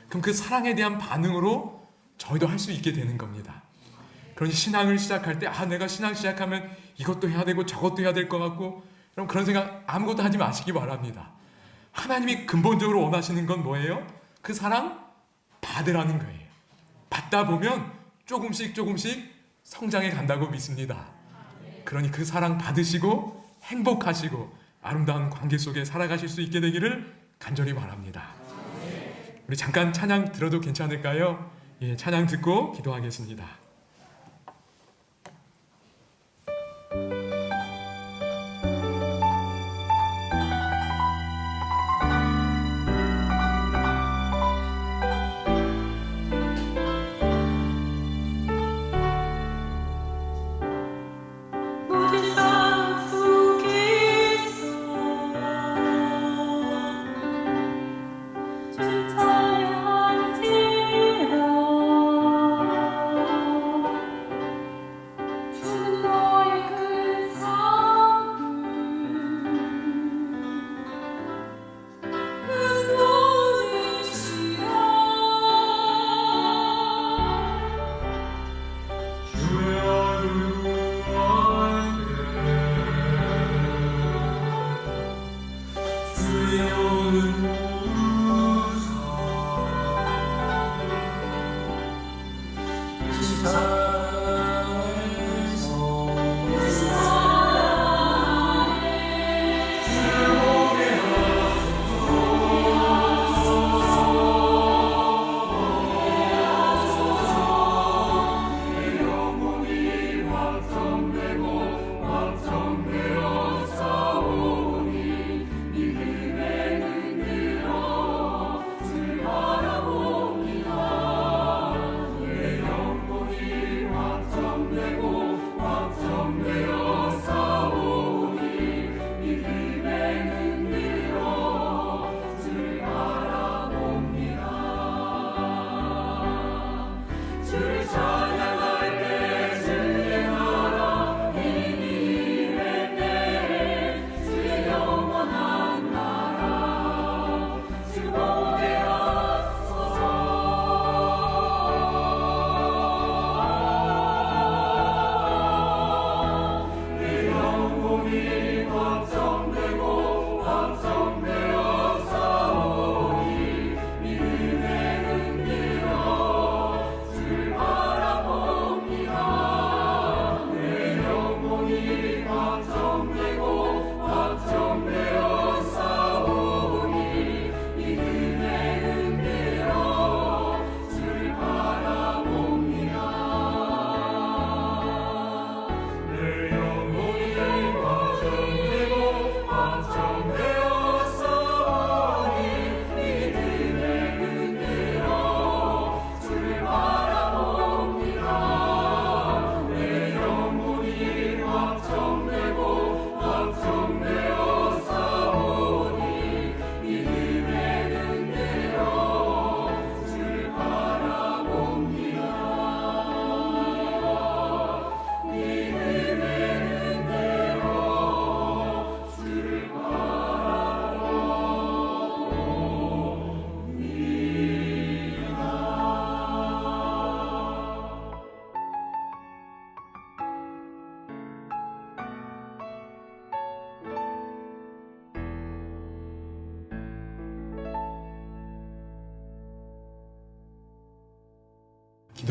그럼 그 사랑에 대한 반응으로 저희도 할 수 있게 되는 겁니다. 그러니 신앙을 시작할 때 내가 신앙 시작하면 이것도 해야 되고 저것도 해야 될 것 같고, 여러분 그런 생각 아무것도 하지 마시기 바랍니다. 하나님이 근본적으로 원하시는 건 뭐예요? 그 사랑 받으라는 거예요. 받다 보면 조금씩 성장해 간다고 믿습니다. 그러니 그 사랑 받으시고 행복하시고 아름다운 관계 속에 살아가실 수 있게 되기를 간절히 바랍니다. 우리 잠깐 찬양 들어도 괜찮을까요? 예, 찬양 듣고 기도하겠습니다.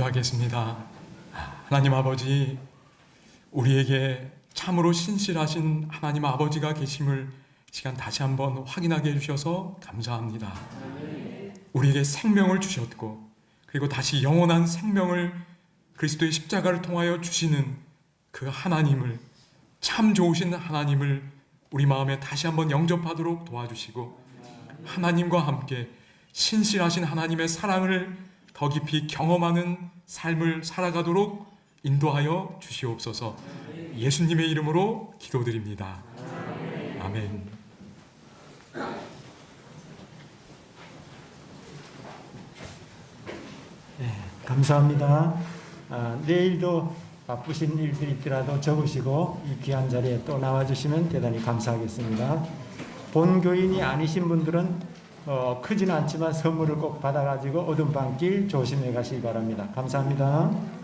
기도하겠습니다. 하나님 아버지, 우리에게 참으로 신실하신 하나님 아버지가 계심을 시간 다시 한번 확인하게 해주셔서 감사합니다. 우리에게 생명을 주셨고 그리고 다시 영원한 생명을 그리스도의 십자가를 통하여 주시는 그 하나님을, 참 좋으신 하나님을 우리 마음에 다시 한번 영접하도록 도와주시고 하나님과 함께 신실하신 하나님의 사랑을 더 깊이 경험하는 삶을 살아가도록 인도하여 주시옵소서. 예수님의 이름으로 기도드립니다. 아멘. 감사합니다. 내일도 바쁘신 일들이 있더라도 적으시고 이 귀한 자리에 또 나와주시면 대단히 감사하겠습니다. 본교인이 아니신 분들은 크지는 않지만 선물을 꼭 받아가지고 오른방길 조심해 가시기 바랍니다. 감사합니다.